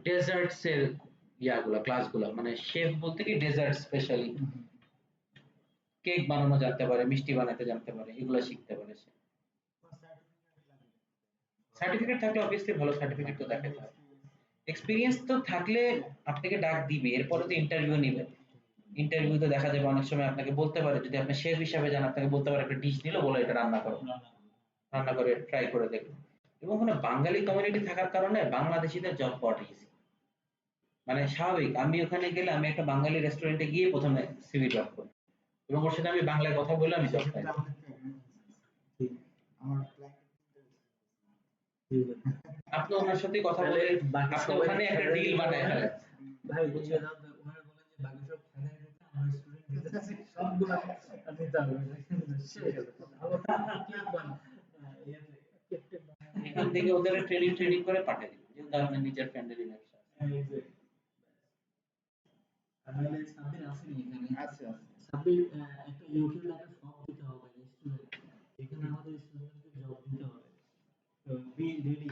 ডেজার্টস এর ইয়াগুলা ক্লাসগুলা, মানে শেফ বলতে কি ডেজার্ট স্পেশালি কেক বানানো জানতে পারে, মিষ্টি বানাতে জানতে পারে, এগুলা শিখতে পারে সে। সার্টিফিকেট থাকলে অবভিয়াসলি ভালো, সার্টিফিকেট তো দেখাতে হবে। এক্সপিরিয়েন্স তো থাকলে আপনাকে ডাক দিবে, এরপরে তো ইন্টারভিউ নিবে। ইন্টারভিউতে দেখা যাবে অনেক সময় আপনাকে বলতে পারে, যদি আপনি শেফ হিসাবে যান আপনাকে বলতে পারে একটা ডিশ দিল, বলে এটা রান্না করো, রান্না করে ট্রাই করে দেখো। এবং ওখানে বাঙালি কমিউনিটি থাকার কারণে বাংলাদেশিদের জব পাওয়াটা ইজি, মানে স্বাভাবিক। আমি ওখানে গেলে আমি একটা বাঙালি রেস্টুরেন্টে গিয়ে প্রথমে সিভি ড্রপ করি এবং ওর সাথে আমি বাংলায় কথা বলে আমি জব পাই। আপনি ওনার সাথে কথা বলে আপনি ওখানে একটা ডিল বানায় ফেলেন। ভাই বুঝছেন ওনারা বলেন যে বাকি সব ফাইনাল দিতে আমরা স্টুডেন্ট দিতেছি সবগুলো আপনি তাহলে এখান থেকে ওদের ট্রেনিং করে পাঠিয়ে দিবেন, যেহেতু আপনার নিজের ফ্রেন্ডেরই ব্যবসা। আমাদের সাবির আসেনি এখানে আছে সাবির একটা ইউটিউব একটা শপ দিতে হবে স্টুডেন্ট, এখানে আমাদের স্টুডেন্টকে জব দিতে হবে, তো বি রেডি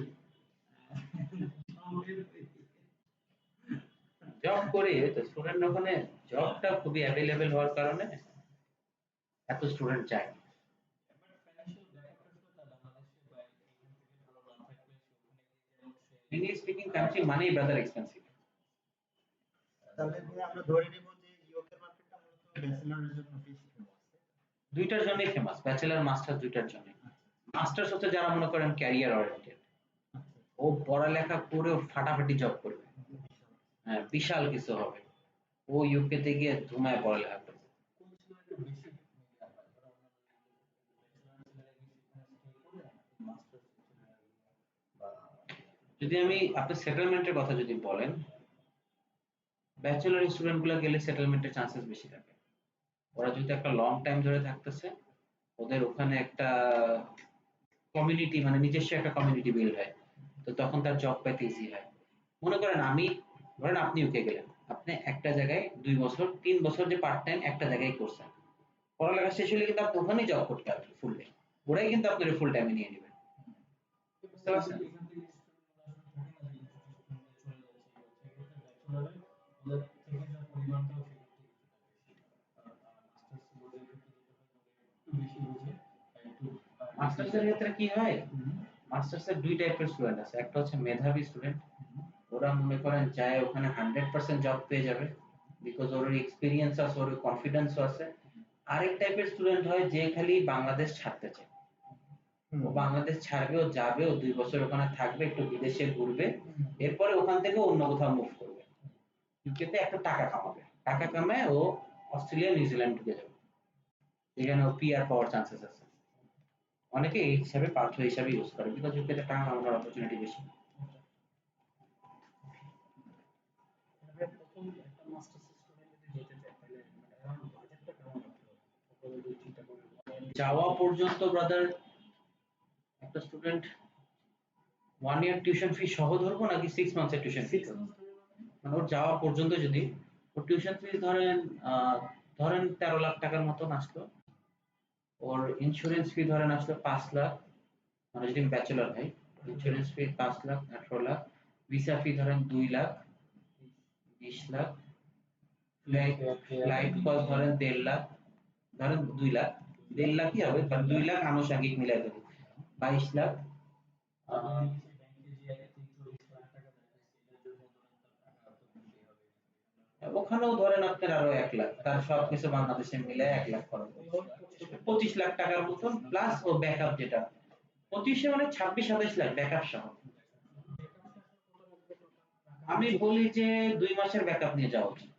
জব করে তো স্টুডেন্ট ওখানে জবটা খুবই অ্যাভেলেবেল হওয়ার কারণে এত স্টুডেন্ট চায়। ইংলিশ স্পিকিং কান্ট্রি মানেই ব্রাদার এক্সপেন্সিভ। তাহলে আমরা ধরে নিব যে ইউকে মার্কেটটা মূলত ব্যাচেলরের জন্য বেশি ফেমাস। দুইটার জন্যই ফেমাস, ব্যাচেলর মাস্টার দুইটার জন্য। মাস্টার্স হচ্ছে যারা মনে করেন ক্যারিয়ার ওরিয়েন্টেড, ও পড়ালেখা করেও ফাটাফাটি জব করবে, হ্যাঁ বিশাল কিছু হবে, ও ইউকে তে গিয়ে ধুমায় পড়ালেখা করবে। যদি আমি আপনার সেটেলমেন্টের কথা যদি বলেন, ব্যাচেলর স্টুডেন্ট গুলো গেলে সেটেলমেন্টের চান্সেস বেশি থাকে। ওরা যদি একটা লং টাইম ধরে থাকতেছে, ওদের ওখানে একটা কমিউনিটি মানে নিজস্ব একটা কমিউনিটি বিল্ড হয়, তো তখন তার জব পাইতে ইজি হয়। মনে করেন ধরেন আপনি ইউকে গেলেন, আপনি একটা জায়গায় 2 বছর 3 বছর যে পার্ট টাইম একটা জায়গায় করছেন, পড়ালেখা শেষ হলে কিন্তু আপনি ওখানেই জব করতে পারবেন ফুল টাইম, ওরাই কিন্তু আপনার ফুল টাইমে নিয়ে নেবে। বুঝতে পারছেন? মাস্টার্সের ক্ষেত্রে কি হয়, মাস্টার্সের দুই টাইপের স্টুডেন্ট আছে, একটা হচ্ছে মেধাবী স্টুডেন্ট, ওরা মনে করেন যায় ওখানে 100% জব পেয়ে যাবে, বিকজ ওর এক্সপিরিয়েন্স আছে, ওর কনফিডেন্সও আছে। আরেক টাইপের স্টুডেন্ট হয় যে খালি বাংলাদেশ ছাড়তে চায়, ও বাংলাদেশ ছাড়বে, ও যাবে, ও 2 বছর ওখানে থাকবে, একটু বিদেশে ঘুরবে, এরপরে ওখান থেকে অন্য কোথাও মুভ করবে, ইউকেতে একটা টাকা কামাবে, টাকা কামায় ও অস্ট্রেলিয়া নিউজিল্যান্ড ঢুকে যাবে, যেখানে ও পিআর পাওয়ার চান্সেস আছে। অনেকে এই হিসাবে পাথ্য হিসাবে ইউজ করে, বিকজ ইউকেতে টাকা কামানোর অপরচুনিটি বেশি। যাওয়া পর্যন্ত ব্রাদার, একটা স্টুডেন্ট 1 ইয়ার টিউশন ফি সহ ধরবো নাকি 6 মান্থসের টিউশন ফি ধরবো? মানে ওর যাওয়া পর্যন্ত যদি ওর টিউশন ফি ধরেন 13 লাখ টাকার মতন আসলো, ওর ইন্স্যুরেন্স ফি ধরেন আসলো 5 লাখ, মানে যদি ব্যাচেলর হয় ইন্স্যুরেন্স ফি 5 লাখ 18 লাখ, ভিসা ফি ধরেন 2 লাখ 20 লাখ, ফ্লাইট কস্ট ধরেন 1.5 লাখ, ধরেন 2 লাখ, 1.5 লাখই হবে, কারণ 2 লাখ আনুষঙ্গিক মিলাই দেবে, 22 লাখ। ওখানেও ধরেন আপনার আরো 1 লাখ, তার সবকিছু বাংলাদেশে মিলে 1 লাখ খরচ, 25 লাখ টাকার মতন, প্লাস ও ব্যাকআপ যেটা 25-এ মানে 26-27 লাখ ব্যাকআপ সহ। আমি বলি যে 2 মাসের ব্যাকআপ নিয়ে যাওয়া উচিত,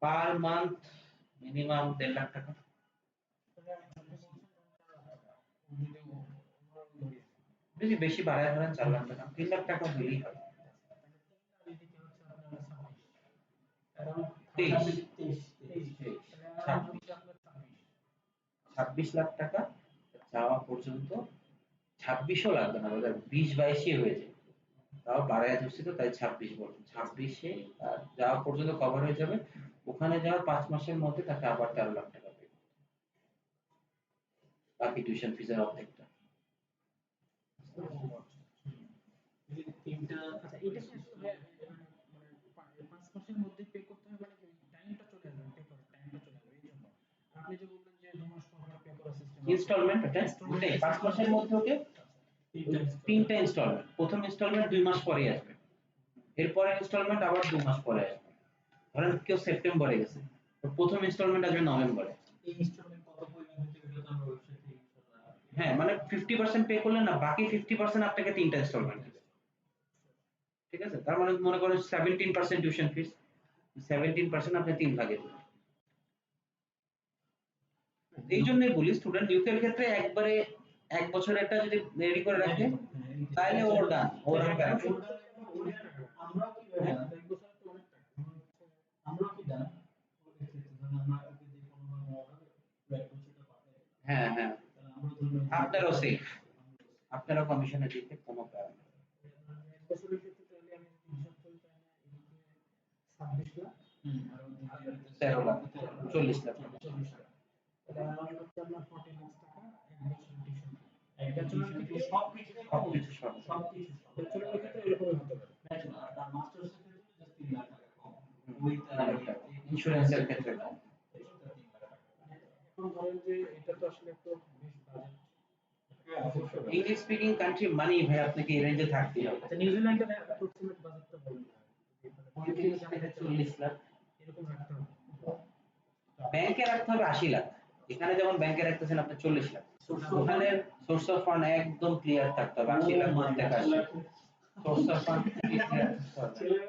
পার মান্থ মিনিমাম 1.5 লাখ টাকা। যদি বেশি বাড়ায় ধরেন 4 লাখ টাকা, 3 লাখ টাকা হলেই হয়। 26 লাখ টাকা যাওয়া পর্যন্ত, 26ও লাগবে না, 20-22 হয়ে যায়, তাও বাড়ায় ধরছি তো তাই 26 বলুন, 26-এ যাওয়া পর্যন্ত কভার হয়ে যাবে। ওখানে যাওয়ার 5 মাসের মধ্যে তাকে আবার 13 লাখ টাকা পে, বাকি টিউশন ফিজের অর্ধেকটা। ইনস্টলমেন্ট ওটাই 5 মাসের মধ্যে ওকে 3টা ইনস্টলমেন্ট, প্রথম ইনস্টলমেন্ট 2 মাস পরে আসবে, এরপরে ইনস্টলমেন্ট আবার 2 মাস পরে আসবে। ধরেন কেউ সেপ্টেম্বরে গেছে, তো প্রথম ইনস্টলমেন্ট আসবে নভেম্বরে। হ্যাঁ, মানে 50% পে করলেন না, বাকি 50% আপনাকে 3টা ইনস্টলমেন্ট দিবে, ঠিক আছে? তার মানে মনে করেন 17% টিউশন ফিস, 17% আপনি 3 ভাগে দিবেন। এই জন্যই বলি স্টুডেন্ট ইউকের ক্ষেত্রে একবারে 1 বছর একটা যদি রেডি করে রাখে, তাহলে ওর ডান, ওর প্যারা নেই। হ্যাঁ হ্যাঁ, আপনারও সেফ, আপনারও কমিশনে দিতে কোনো প্যারা নেই। 13 লাখ 40 লাখ সবকিছু সব। ইন্স্যুরেন্সের ক্ষেত্রে কম। ইংলিশ স্পিকিং কান্ট্রি মানে ভাই আপনাকে এই রেঞ্জে থাকতেই হবে। নিউজিল্যান্ডের অ্যাপ্রক্সিমেট বাজেটটা বলুন, 35 থেকে 40 লাখ এরকম রাখতে হবে। ব্যাংকে রাখতে হবে 80 লাখ, এখানে যেমন ব্যাংকে রাখতেছেন আপনি 40 লাখ, ওখানে সোর্স অফ ফান্ড একদম ক্লিয়ার থাকতে হবে, 80 লাখ কোথা থেকে আসবে, সোর্স অফ ফান্ড ক্লিয়ার থাকতে হবে।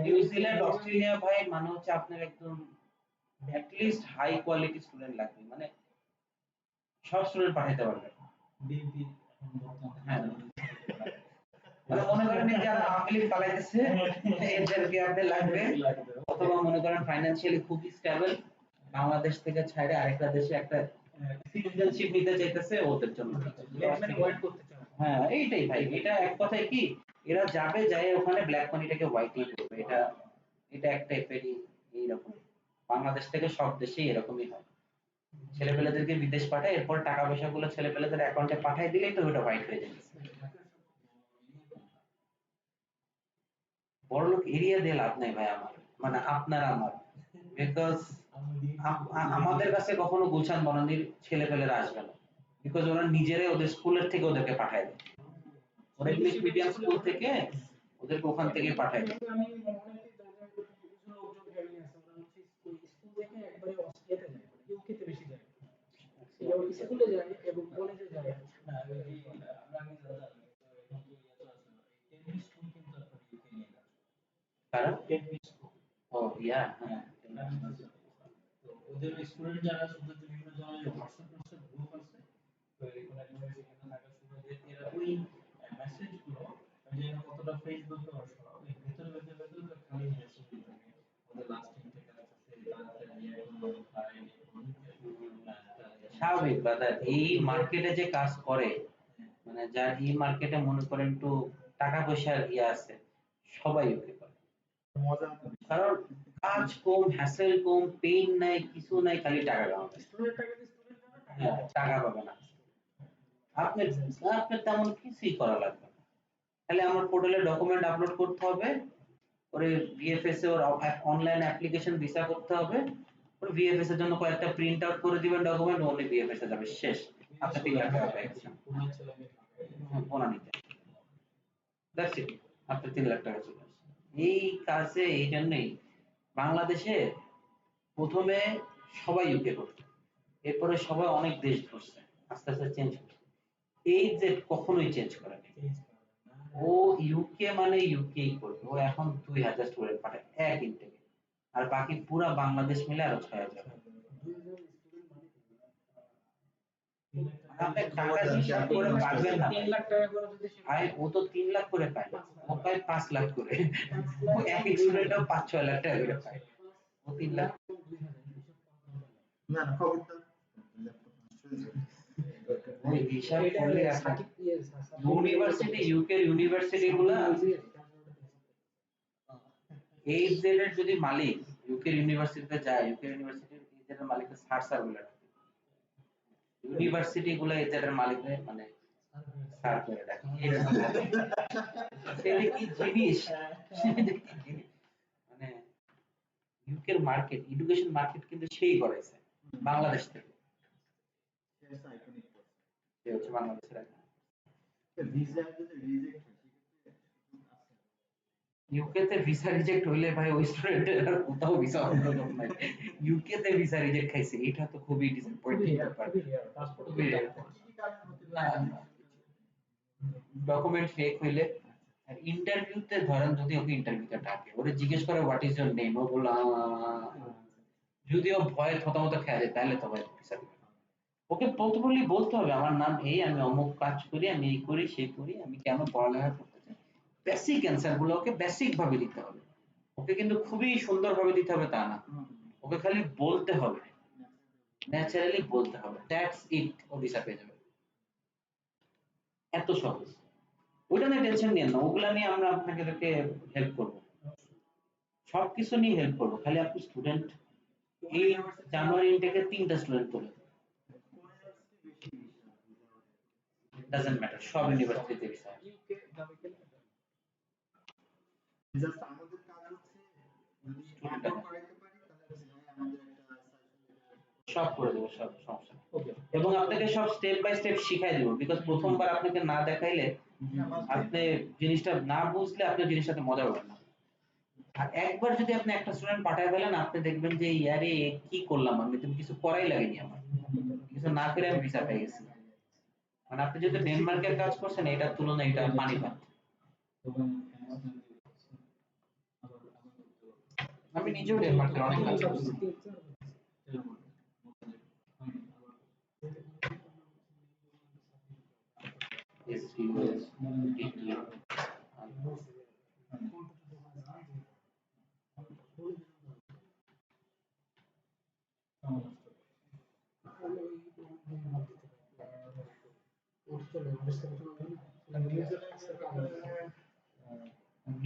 নিউজিল্যান্ড অস্ট্রেলিয়া ভাই মানে হচ্ছে আপনার একদম অ্যাটলিস্ট হাই কোয়ালিটি স্টুডেন্ট লাগবে, মানে সব স্টুডেন্ট পাঠাতে পারবে। হ্যাঁ মানে মনে করেন যে যারা আওয়ামী লীগ পালাইতেছে এদেরকে আপনি লাগবে, অথবা মনে করেন ফাইন্যান্সিয়ালি খুব স্টেবল, বাংলাদেশ থেকে ছাইড়ে আরেকটা দেশে একটা সিটিজেনশিপ নিতে চাইতেছে, ওদের জন্য। হ্যাঁ এইটাই ভাই, এটা এক কথায় কি, এরা যাবে যায় ওখানে ব্ল্যাক মানিটাকে হোয়াইটই করবে, এটা এটা একটা টাইপেরই এইরকম। বাংলাদেশ থেকে সব দেশেই এরকমই হয়, ছেলেপেলেদেরকে বিদেশ পাঠায়, এরপর টাকা পয়সা গুলো ছেলেপেলেদের অ্যাকাউন্টে পাঠায় দিলেই তো ওটা হোয়াইট হয়ে যাবে। বড়লোক এরিয়া দিয়ে লাভ নাই ভাই আমার, মানে আপনার আমার, বিকজ আমাদের কাছে কখনো গুলশান বনানীর ছেলেপেলেরা আসবে না, বিকজ ওরা নিজেরাই ওদের স্কুলের থেকে ওদেরকে পাঠায় দেয়, ওরা ইংলিশ মিডিয়াম স্কুল থেকে ওদেরকে ওখান থেকে পাঠায় দেয়। আমি মনে করি কিছু লোকজন ফ্যামিলি আছে ওরা হচ্ছে স্কুল থেকে একবারে অস্ট্রেলিয়াতে যায়, মানে ইউকেতে বেশি যায়, এরা স্কুলে যায় এবং কলেজে যায়। না এই আমরা আগে দাদা এখন তো ইয়া তো আছে, টেনিস স্কুল কিন্তু আপনার ইউকে নিয়ে গেছে, কারণ টেনিস স্কুল। ও ইয়া হ্যাঁ, তো ওদের স্টুডেন্ট যারা আছে ওদের বিভিন্ন ধরনের হোয়াটসঅ্যাপ গ্রুপ আছে, তো এগুলো একবার সেখানে থাকার সুবাদে এরা ওই মেসেজ গুলো আমি জানি না কতটা ফেসবুকে ওই ভেতরে ভেতরে খালি মেসেজ দিতে থাকে, ওদের লাস্ট ইনটেক আছে তাড়াতাড়ি এখন ফাইল স্বাভাবিক দাদা, এই মার্কেটে যে কাজ করে, মানে যার এই মার্কেটে মনে করেন একটু টাকা পয়সার ইয়ে আছে, সবাই ওকে করে, মজা কারণ কাজ কম, হ্যাসেল কম, পেইন নাই, কিছু নাই, খালি টাকা কামাবে। স্টুডেন্ট টাকা দিয়ে স্টুডেন্ট হ্যাঁ, টাকা পাবে না, আপনি আপনার তেমন কিছুই করা লাগবে না, খালি আমার পোর্টালে ডকুমেন্ট আপলোড করতে হবে, ওরে ভিএফএস এ ওর অনলাইন অ্যাপ্লিকেশন ভিসা করতে হবে, ওর ভিএফএস এর জন্য কয়েকটা প্রিন্ট আউট করে দিবেন ডকুমেন্ট, ওনলি ভিএফএস এ যাবে, শেষ, আপনি 3 লাখ টাকা পেয়ে গেছেন। বনানীতে দ্যাটস ইট, আপনি 3 লাখ টাকা চলে আসছে। এই কাজে এই জন্যই বাংলাদেশে প্রথমে সবাই ইউকে করছে, এরপরে সবাই অনেক দেশ ধরছে, আস্তে আস্তে চেঞ্জ করছে, এই যে কখনোই চেঞ্জ করেনি। ও ইউকে মানে ইউকেই করবে, ও এখন 2000 স্টুডেন্ট পাঠায় এক ইনটেকে, আর বাকি পুরা বাংলাদেশ মিলে আরো 6000। আপনি টাকা হিসাব করে পারবেন না, 3 লাখ টাকা করে যদি আয় ও তো 3 লাখ করে পায় না, ও পায় 5 লাখ করে, ও এক স্টুডেন্টও 5-6 লাখ টাকা করে পায়, ও 3 লাখ। না না খবরদার ওই হিসাব করলে আপনি ইউনিভার্সিটি, ইউকে ইউনিভার্সিটি গুলা এই জেড এর যদি মালিক ইউকে ইউনিভার্সিটিতে যায়, ইউকে ইউনিভার্সিটির এই জেড এর মালিককে স্যার স্যার বলে ডাকে, ইউনিভার্সিটি গুলা এই জেড এর মালিকদের মানে স্যার করে ডাকে, সেটা কি জিনিস, সেটা কি জিনিস, মানে ইউকের মার্কেট, এডুকেশন মার্কেট কিন্তু সেই করেছে বাংলাদেশ থেকে, সে হচ্ছে বাংলাদেশের একটা। ভিসা যদি রিজেক্ট হয় ইউকে তে ভিসা রিজেক্ট হইলে ভাই ওই স্টুডেন্টের আর কোথাও ভিসা হবে না, ইউকে তে ভিসা রিজেক্ট খাইছে, এটা তো খুবই ডিসঅ্যাপয়েন্টিং ব্যাপার, ডকুমেন্ট ফেক হইলে। আর ইন্টারভিউতে ধরেন যদি ওকে ইন্টারভিউতে ডাকে, ওরে জিজ্ঞেস করে হোয়াট ইজ ইওর নেম, ও বলল যদি ও ভয়ে থতমত খেয়ে যায় তাহলে তো ভাই ভিসা দিবে না। ওকে প্রথমলি বলতে হবে আমার নাম এই, আমি অমুক কাজ করি, আমি এই করি সেই করি, আমি কেন পড়ালেখা করতে চাই, বেসিক অ্যান্সার গুলো ওকে বেসিক ভাবে দিতে হবে, ওকে কিন্তু খুবই সুন্দর ভাবে দিতে হবে তা না, ওকে খালি বলতে হবে, ন্যাচারালি বলতে হবে, দ্যাটস ইট, ও ভিসা পেয়ে যাবে, এত সহজ। ওইটা নিয়ে টেনশন নিয়েন না, ওগুলা নিয়ে আমরা আপনাকে হেল্প করবো, সবকিছু নিয়ে হেল্প করবো, খালি আপনি স্টুডেন্ট এই জানুয়ারি ইনটেকে 3টা স্টুডেন্ট করে, ডাজন্ট ম্যাটার, সব ইউনিভার্সিটিতে ভিসা ইউকে যাবে কিনা জাস্ট আমাদের কাজ হচ্ছে যদি আমরা করাইতে পারি তাহলে আমাদের একটা সব করে দেবো, সব সমস্যা নেই। ওকে এবং আপনাকে সব স্টেপ বাই স্টেপ শিখাই দেবো, বিকজ প্রথমবার আপনাকে না দেখাইলে আপনি জিনিসটা না বুঝলে আপনি জিনিসটাতে মজা পাবেন না। আর একবার যদি আপনি একটা স্টুডেন্ট পাঠায় ফেলেন, আপনি দেখবেন যে ইয়ারে কি করলাম আমি, তুমি কিছু করাই লাগেনি আমার, কিছু না করে আমি ভিসা পেয়ে গেছি, মানে আপনি যদি ডেনমার্কের কাজ করছেন এটার তুলনায় এটা পানি ভাত। আমি নিজেও ডেনমার্কের অনেক কাজ করছি। Yes, he was.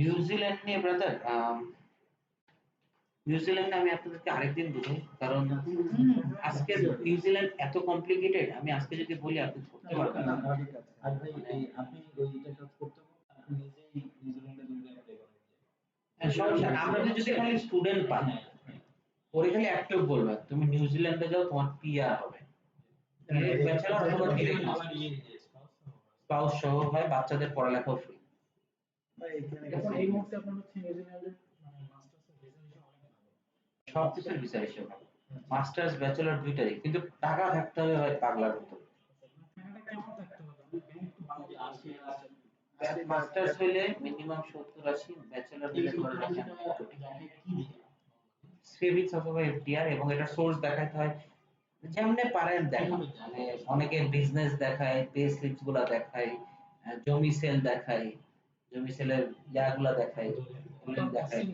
নিউজিল্যান্ড নিয়ে ব্রাদার, নিউজিল্যান্ড আমি আপনাদেরকে আরেকদিন বুঝাই, কারণ আজকে নিউজিল্যান্ড এত কমপ্লিকেটেড, আমি আজকে যদি বলি আপনি ধরতে পারবেন না। ঠিক আছে। আর ভাই আপনি ওইটা কাজ করতে পারেন, আপনি নিজেই নিউজিল্যান্ডে জন্য অ্যাপ্লাই করেন। সমস্যা না, আমরা যদি খালি স্টুডেন্ট পাই, ওরে খালি একটু বলবেন তুমি নিউজিল্যান্ডে যাও, তোমার পিআর হবে, ব্যাচেলর অথবা ডিরেক্ট মাস্টার, স্পাউস সহ হয়, বাচ্চাদের পড়ালেখাও ফ্রি। এখন এই মুহূর্তে আপনার হচ্ছে নিউজিল্যান্ডের মানে মাস্টার্সের ভিসা অনেক ভালো। সব কিছুর ভিসা রেশিও ভালো, মাস্টার্স ব্যাচেলর দুইটারই, কিন্তু টাকা থাকতে হবে ভাই পাগলার মতো। টাকাটা কেমন থাকতে হবে? ব্যাংক তো ভালো যে 80 আছে। মাস্টার্স হইলে মিনিমাম 70-80, ব্যাচেলর হইলে ধরে রাখেন কি দিয়ে? সেভিংস অথবা এফডিআর, এবং এটা সোর্স দেখাতে হয় যেমনে পারেন দেখান। মানে অনেকে বিজনেস দেখায়, পে স্লিপস গুলা দেখায়, জমি সেল দেখায়, জমি সেলের ইয়াগুলা দেখায়, দলিল দেখায়।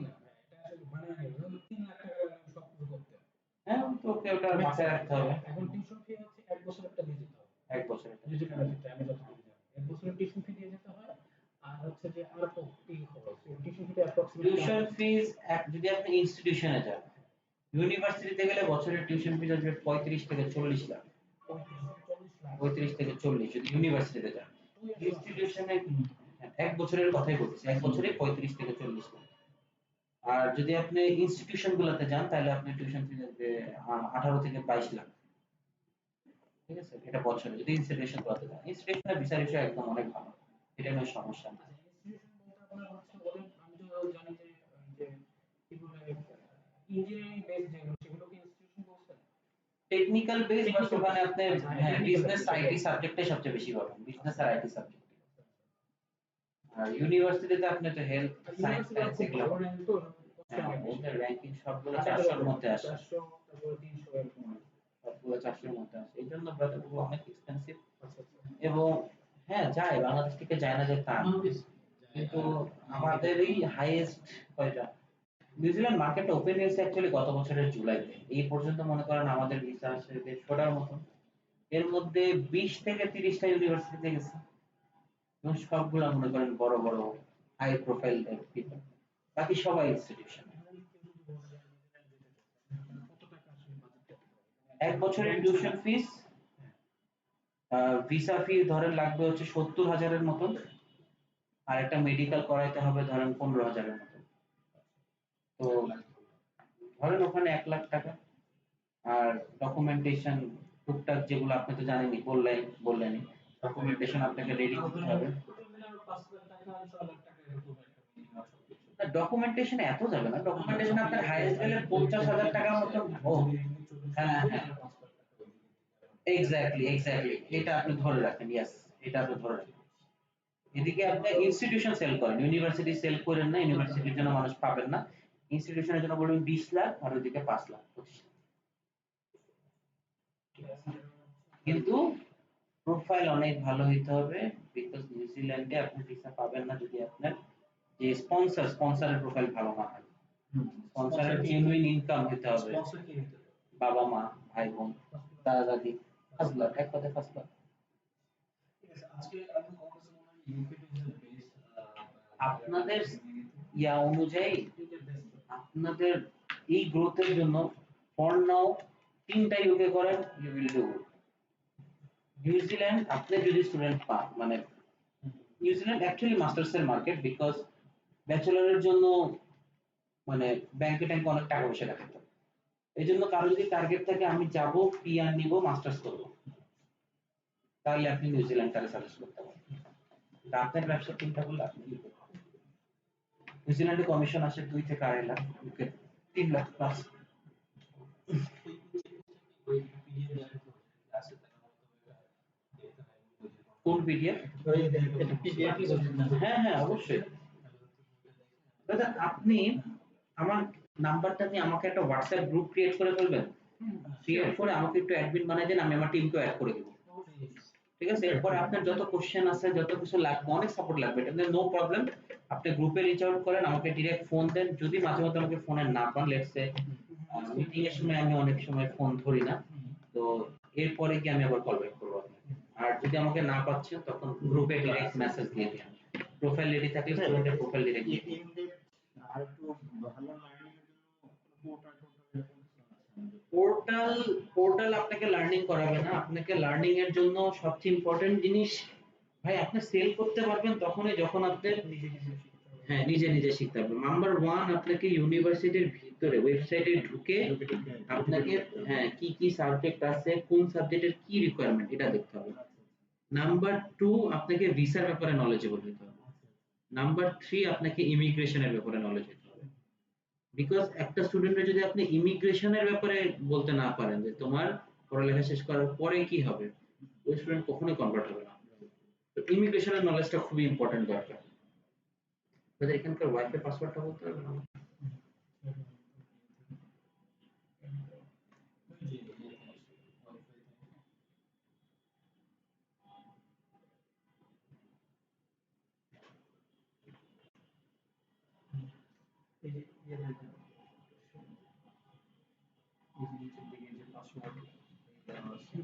হ্যাঁ, তো ওকে ওটা মাথায় রাখতে হবে। এখন টিউশন ফি হচ্ছে 1 বছরেরটা দিয়ে যেতে হবে। 1 বছরের ডিজিটাল ক্ষেত্রে আমি যতটুকু জানি 1 বছরের টিউশন ফি দিয়ে যেতে হয়। আর হচ্ছে যে আর কি খরচ, টিউশন ফিটা অ্যাপ্রক্সিমেটলি টিউশন ফিস যদি আপনি ইনস্টিটিউশনে যান, ইউনিভার্সিটিতে গেলে বছরের টিউশন ফিস আসবে 35 থেকে 40 লাখ। 35 থেকে 40 যদি ইউনিভার্সিটিতে যান। ইনস্টিটিউশনে 1 বছরের কথাই বলছি, 1 বছরে 35 থেকে 40 লাখ। আর যদি আপনি ইনস্টিটিউশন গুলোতে যান, তাহলে আপনি টিউশন ফি আসবে 18 থেকে 22 লাখ। ঠিক আছে, এটা বছরে যদি ইনস্টিটিউশন গুলোতে যান। ইনস্টিটিউশনের ভিসা রেশিও একদম অনেক ভালো, এটা কোনো সমস্যা না। ইনস্টিটিউশন বলতে আপনার হচ্ছে ওদের, আমি তো জানি যে কি বলে ইঞ্জিনিয়ারিং বেস যেগুলো সেগুলো কি ইনস্টিটিউশন বলছে? টেকনিক্যাল বেস, বাট ওখানে আপনি হ্যাঁ বিজনেস আইটি সাবজেক্টে সবচেয়ে বেশি পাবেন, বিজনেস আর আইটি সাবজেক্ট। আর ইউনিভার্সিটিতে আপনি তো হেলথ সায়েন্স সায়েন্স এগুলো, হ্যাঁ ওদের র‍্যাঙ্কিং সবগুলো 400 এর মধ্যে আসে, 400 তারপর 300 এরকম। সবগুলো 400 এর মধ্যে আসে, এই জন্য ব্রাদারগুলো অনেক এক্সপেন্সিভ। এবং হ্যাঁ যায়, বাংলাদেশ থেকে যায় না যে তা না, কিন্তু আমাদেরই হাইয়েস্ট কয়টা নিউজিল্যান্ড মার্কেট ওপেন হয়েছে অ্যাকচুয়ালি গত বছরের জুলাইতে। এই পর্যন্ত মনে করেন আমাদের ভিসা আসে 150টার মতো, এর মধ্যে 20 থেকে 30টা ইউনিভার্সিটিতে গেছে, এবং সবগুলা মনে করেন বড় বড় হাই প্রোফাইল পিপল, বাকি সবাই ইনস্টিটিউশন। এক বছরের টিউশন ফিস, ভিসা ফি ধরেন লাগবে হচ্ছে 70,000-এর মতন, আর একটা মেডিকেল করাইতে হবে ধরেন 15,000-এর মতন। তো ধরেন ওখানে 1 লাখ টাকা। আর ডকুমেন্টেশন টুকটাক যেগুলো আপনি তো জানেনই, বললেনই ডকুমেন্টেশন আপনাকে রেডি করতে হবে। ডকুমেন্টেশন এত যাবে না, ডকুমেন্টেশন আপনার হাইয়েস্ট গেলে 50,000 টাকার মতো। ও হ্যাঁ হ্যাঁ, এক্স্যাক্টলি এটা আপনি ধরে রাখেন, ইয়েস এটা আপনি ধরে রাখেন। এদিকে আপনি ইনস্টিটিউশন সেল করেন, ইউনিভার্সিটি সেল করেন না, ইউনিভার্সিটির জন্য মানুষ পাবেন না। ইনস্টিটিউশনের জন্য বলবেন 20 লাখ, আর ওইদিকে 5 লাখ 25 লাখ। কিন্তু প্রোফাইল অনেক ভালো হইতে হবে, বিকজ নিউজিল্যান্ডে আপনি ভিসা পাবেন না যদি আপনার যে স্পন্সরের প্রোফাইল ভালো না হয়। স্পন্সরের জেনুইন ইনকাম হইতে হবে, স্পন্সর কি হতে হবে? বাবা মা ভাই বোন দাদা দাদি, হাসলার এক কথা হাসলার। ঠিক আছে, আজকে আমি কংগ্রেস মনে হয় UK too is the best. আপনাদের ইয়া অনুযায়ী আপনাদের এই গ্রোথের জন্য ফর নাও 3টা ইউকে করেন, you will do good. New Zealand আপনি যদি স্টুডেন্ট পান, মানে নিউজিল্যান্ড অ্যাকচুয়ালি মাস্টার্স এর মার্কেট, বিকজ ব্যাচেলরের জন্য মানে ব্যাংকে ট্যাঙ্কে অনেক টাকা পয়সা রাখতে হয়। এই জন্য কারো যদি টার্গেট থাকে আমি যাব পিআর নিব মাস্টার্স করব, তাহলে আপনি নিউজিল্যান্ডটাকে সাজেস্ট করতে পারেন। আপনার ব্যবসা চিন্তা করলে আপনি নিউজিল্যান্ডে কমিশন আসে 2 থেকে 2.5 লাখ, ওকে 3 লাখ প্লাস। কোন পিডিএফ? হ্যাঁ হ্যাঁ অবশ্যই দাদা, আপনি আমার নাম্বারটা নিয়ে আমাকে একটা হোয়াটসঅ্যাপ গ্রুপ ক্রিয়েট করে ফেলবেন, ক্রিয়েট করে আমাকে একটু অ্যাডমিন বানাই দেন, আমি আমার টিমকে অ্যাড করে দেব। ঠিক আছে, এরপরে আপনার যত কোশ্চেন আছে, যত কিছু লাগবে, অনেক সাপোর্ট লাগবে, এটা নো প্রবলেম। আপনি গ্রুপে রিচ আউট করেন, আমাকে ডিরেক্ট ফোন দেন। যদি মাঝে মধ্যে আমাকে ফোনে না পান, লেটস সে মিটিং এর সময় আমি অনেক সময় ফোন ধরি না, তো এরপরে কি আমি আবার কল ব্যাক করবো আপনাকে। আর যদি আমাকে না পাচ্ছেন তখন গ্রুপে ডিরেক্ট মেসেজ দিয়ে দিন। প্রোফাইল রেডি থাকলে হ্যাঁ। স্টুডেন্টের প্রোফাইল ডিরেক্টলি ইন ডেপথ আর একটু ভালো লার্নিং এর জন্য পোর্টাল এরকম কিছু আছে আমাদের? পোর্টাল আপনাকে লার্নিং করাবে না, আপনাকে লার্নিং এর জন্য সবচেয়ে ইম্পর্টেন্ট জিনিস ভাই আপনি সেল করতে পারবেন তখনই যখন আপনি নিজে কিছু শিখতে হবে। হ্যাঁ নিজে নিজে শিখতে পারবেন। নাম্বার 1 আপনাকে ইউনিভার্সিটির ভিতরে ওয়েবসাইটে ঢুকে আপনাকে হ্যাঁ কি কি সাবজেক্ট আছে, কোন সাবজেক্টের কি রিকোয়ারমেন্ট এটা দেখতে হবে। নাম্বার 2 আপনাকে ভিসার ব্যাপারে নলেজেবল হতে হবে। নাম্বার 3 আপনাকে ইমিগ্রেশনের ব্যাপারে নলেজ হতে হবে। বিকজ একটা স্টুডেন্টের যদি আপনি ইমিগ্রেশনের ব্যাপারে বলতে না পারেন যে তোমার পড়ালেখা শেষ করার পরে কি হবে, ওই স্টুডেন্ট কখনোই কনভার্ট হবে না। তো ইমিগ্রেশনের নলেজটা খুবই ইম্পর্টেন্ট দরকার। আপনাদের এখানকার ওয়াইফাই পাসওয়ার্ডটা বলতে পারবেন আমাকে? এই যে ইয়ে দেখেন, এই যে নিচের দিকে যে পাসওয়ার্ড দেওয়া আছে।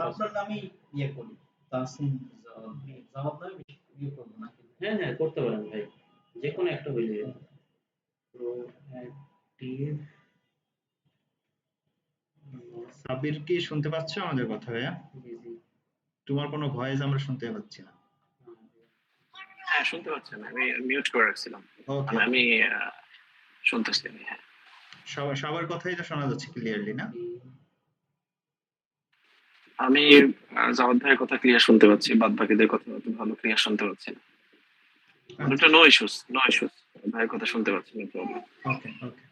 আপনার নামই ইয়ে করি, তাহসিন জাওয়াদ নামে ইয়ে করবো নাকি? হ্যাঁ হ্যাঁ করতে পারেন ভাই, যে কোনো একটা হইলে প্রোঅ্যাক্টিভ। সাবির কি শুনতে পাচ্ছ আমাদের কথা ভাইয়া? জি জি। তোমার কোনো ভয়েস আমরা শুনতে পাচ্ছি না। হ্যাঁ শুনতে পাচ্ছেন, আমি মিউট করে রাখছিলাম। ওকে, আমি শুনতেছি আমি। হ্যাঁ সবার কথাই তো শোনা যাচ্ছে ক্লিয়ারলি না? আমি জাওয়াদ ভাইয়ের কথা ক্লিয়ার শুনতে পাচ্ছি, বাদ বাকিদের কথা অত ভালো ক্লিয়ার শুনতে পাচ্ছি না। ওটা নো ইস্যুস, নো ইস্যুস, ভাইয়ের কথা শুনতে পাচ্ছি না, প্রবলেম। ওকে ওকে।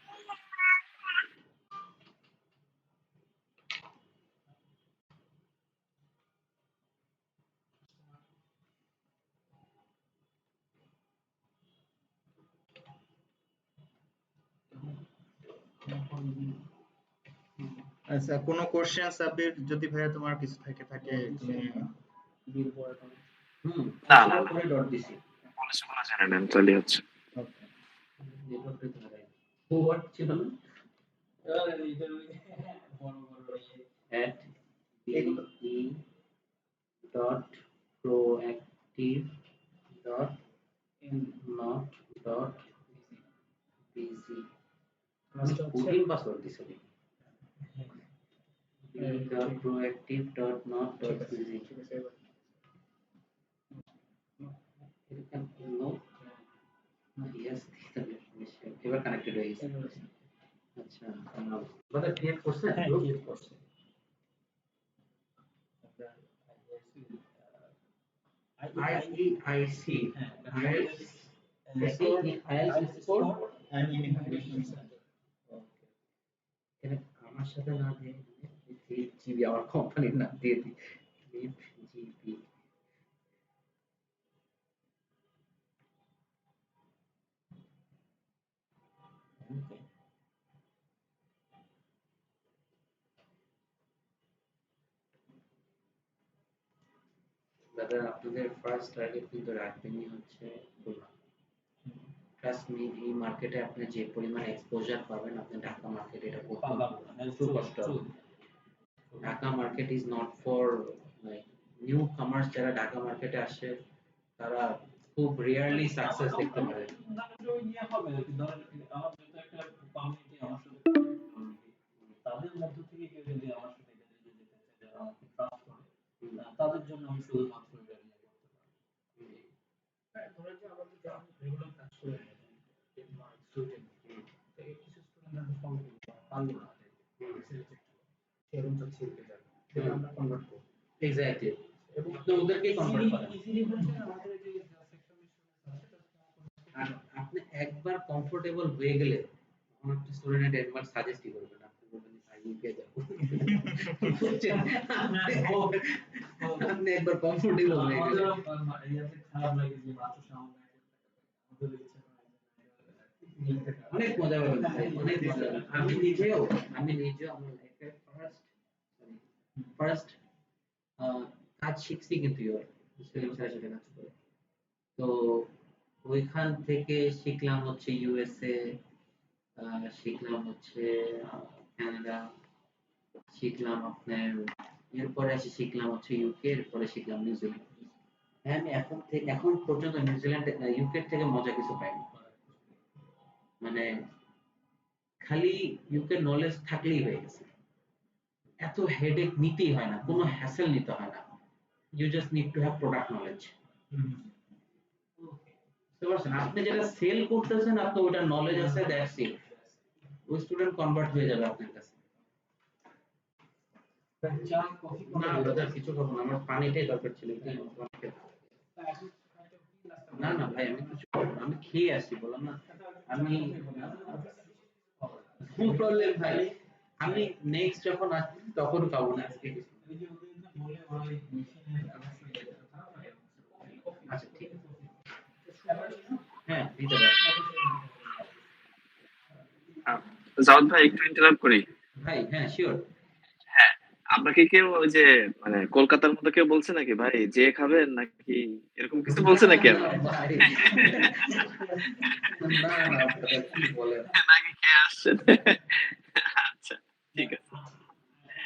আচ্ছা, কোনো কোশ্চেন সাবির যদি ভাইয়া তোমার কিছু থাকে তুমি না না না, পরে ডট দিছি। বলেছে বলা জানেন না, তাহলে হচ্ছে। ওকে। নেটওয়ার্ক তো হারাই হোয়াট ছিল না বড় বড় at be dot proactive dot not dot bc coding password দিছি dot proactive dot not dot bc no yes এবার কানেক্টেড হয়ে গেছে। আচ্ছা বাদা ক্রিয়েট করছেন? হ্যাঁ ক্রিয়েট করছে। IEIC আমার সাথে না দিয়ে জিবি আমার কোম্পানির নাম দিয়ে দিই জিবি। দাদা আপনাদের ফার্স্ট টার্গেট কিন্তু রাখবেনই হচ্ছে খুলনা। ট্রাস্ট মি, এই মার্কেটে আপনি যে পরিমাণ এক্সপোজার পাবেন আপনি ঢাকা মার্কেটে এটা করতে একটু কষ্ট হবে। Dhaka market is not for like new কামার্স, যারা ঢাকা মার্কেটে আসে তারা খুব রিয়ারলি সাকসেস দেখতে পারে। তাদের মধ্য থেকে কেউ যদি আমার সাথে এটা নিয়ে যেতে চায়, যারা আমাকে ট্রাস্ট করে, তাদের জন্য আমি শুধুমাত্র এটা নিয়ে করতে পারি। ধরেন যে আমাদের যারা রেগুলার কাজ করে স্টুডেন্ট, কিছু স্টুডেন্ট পারলো না এরকম ছেড়ে যাবে, সেটা আমরা কনভার্ট করব। এক্স্যাক্টলি, এবং তো ওদেরকে কনভার্ট করেন। ইজিলি বলতে আমাদের যে সেকশন আছে, আর আপনি একবার কমফোর্টেবল হয়ে গেলে আমার একটা স্টুডেন্ট একবার সাজেস্ট করবে না, আপনি বলবেন আইইউকে যাও। আপনি একবার কমফোর্টেবল হয়ে গেলে ইয়াতে খারাপ লাগে যে মাত্র সামনে আমাদের ইচ্ছা অনেক মজা পাবেন ভাই, অনেক মজা পাবেন। আমি নিজেও আমার লাইফে ফার্স্ট কাজ শিখছি কিন্তু মুসলিম স্যারের সাথে কাজ করে। তো ওইখান থেকে শিখলাম হচ্ছে ইউএসএ, শিখলাম হচ্ছে কানাডা, শিখলাম আপনার এরপরে এসে শিখলাম হচ্ছে ইউকে, এরপরে শিখলাম নিউজিল্যান্ড। হ্যাঁ, আমি এখন পর্যন্ত নিউজিল্যান্ড ইউকে থেকে মজা কিছু পাইনি। মানে খালি ইউকে নলেজ থাকলেই হয়ে গেছে, এত হেডেক নিতেই হয় না, কোনো হ্যাসেল নিতে হয় না। You just need to have product knowledge. বুঝতে পারছেন? আপনি যেটা সেল করতেছেন, আপনার ওটা নলেজ আছে, দ্যাটস ইট। ওই স্টুডেন্ট কনভার্ট হয়ে যাবে আপনার কাছে। চা কফি না ব্রাদার, কিছু খাবো না, আমার পানিটাই দরকার ছিল। না না ভাই, আমি কিছু খাবো না, আমি খেয়ে আসছি, বললাম না আমি। নো প্রবলেম ভাই, আমি নেক্সট যখন আসছি তখন খাবো না, আজকে কিছু। আচ্ছা ঠিক আছে, হ্যাঁ দিতে পারি। জাওয়াদ ভাই একটু ইন্টারাপ্ট করি। ভাই হ্যাঁ শিওর। হ্যাঁ, আপনাকে কেউ ওই যে মানে কলকাতার মতো কেউ বলছে নাকি ভাই যে খাবেন নাকি, এরকম কিছু বলছে নাকি না আপনি? ভাই, না না brother, কি বলেন? নাকি খেয়ে আসছেন? আচ্ছা, ঠিক আছে।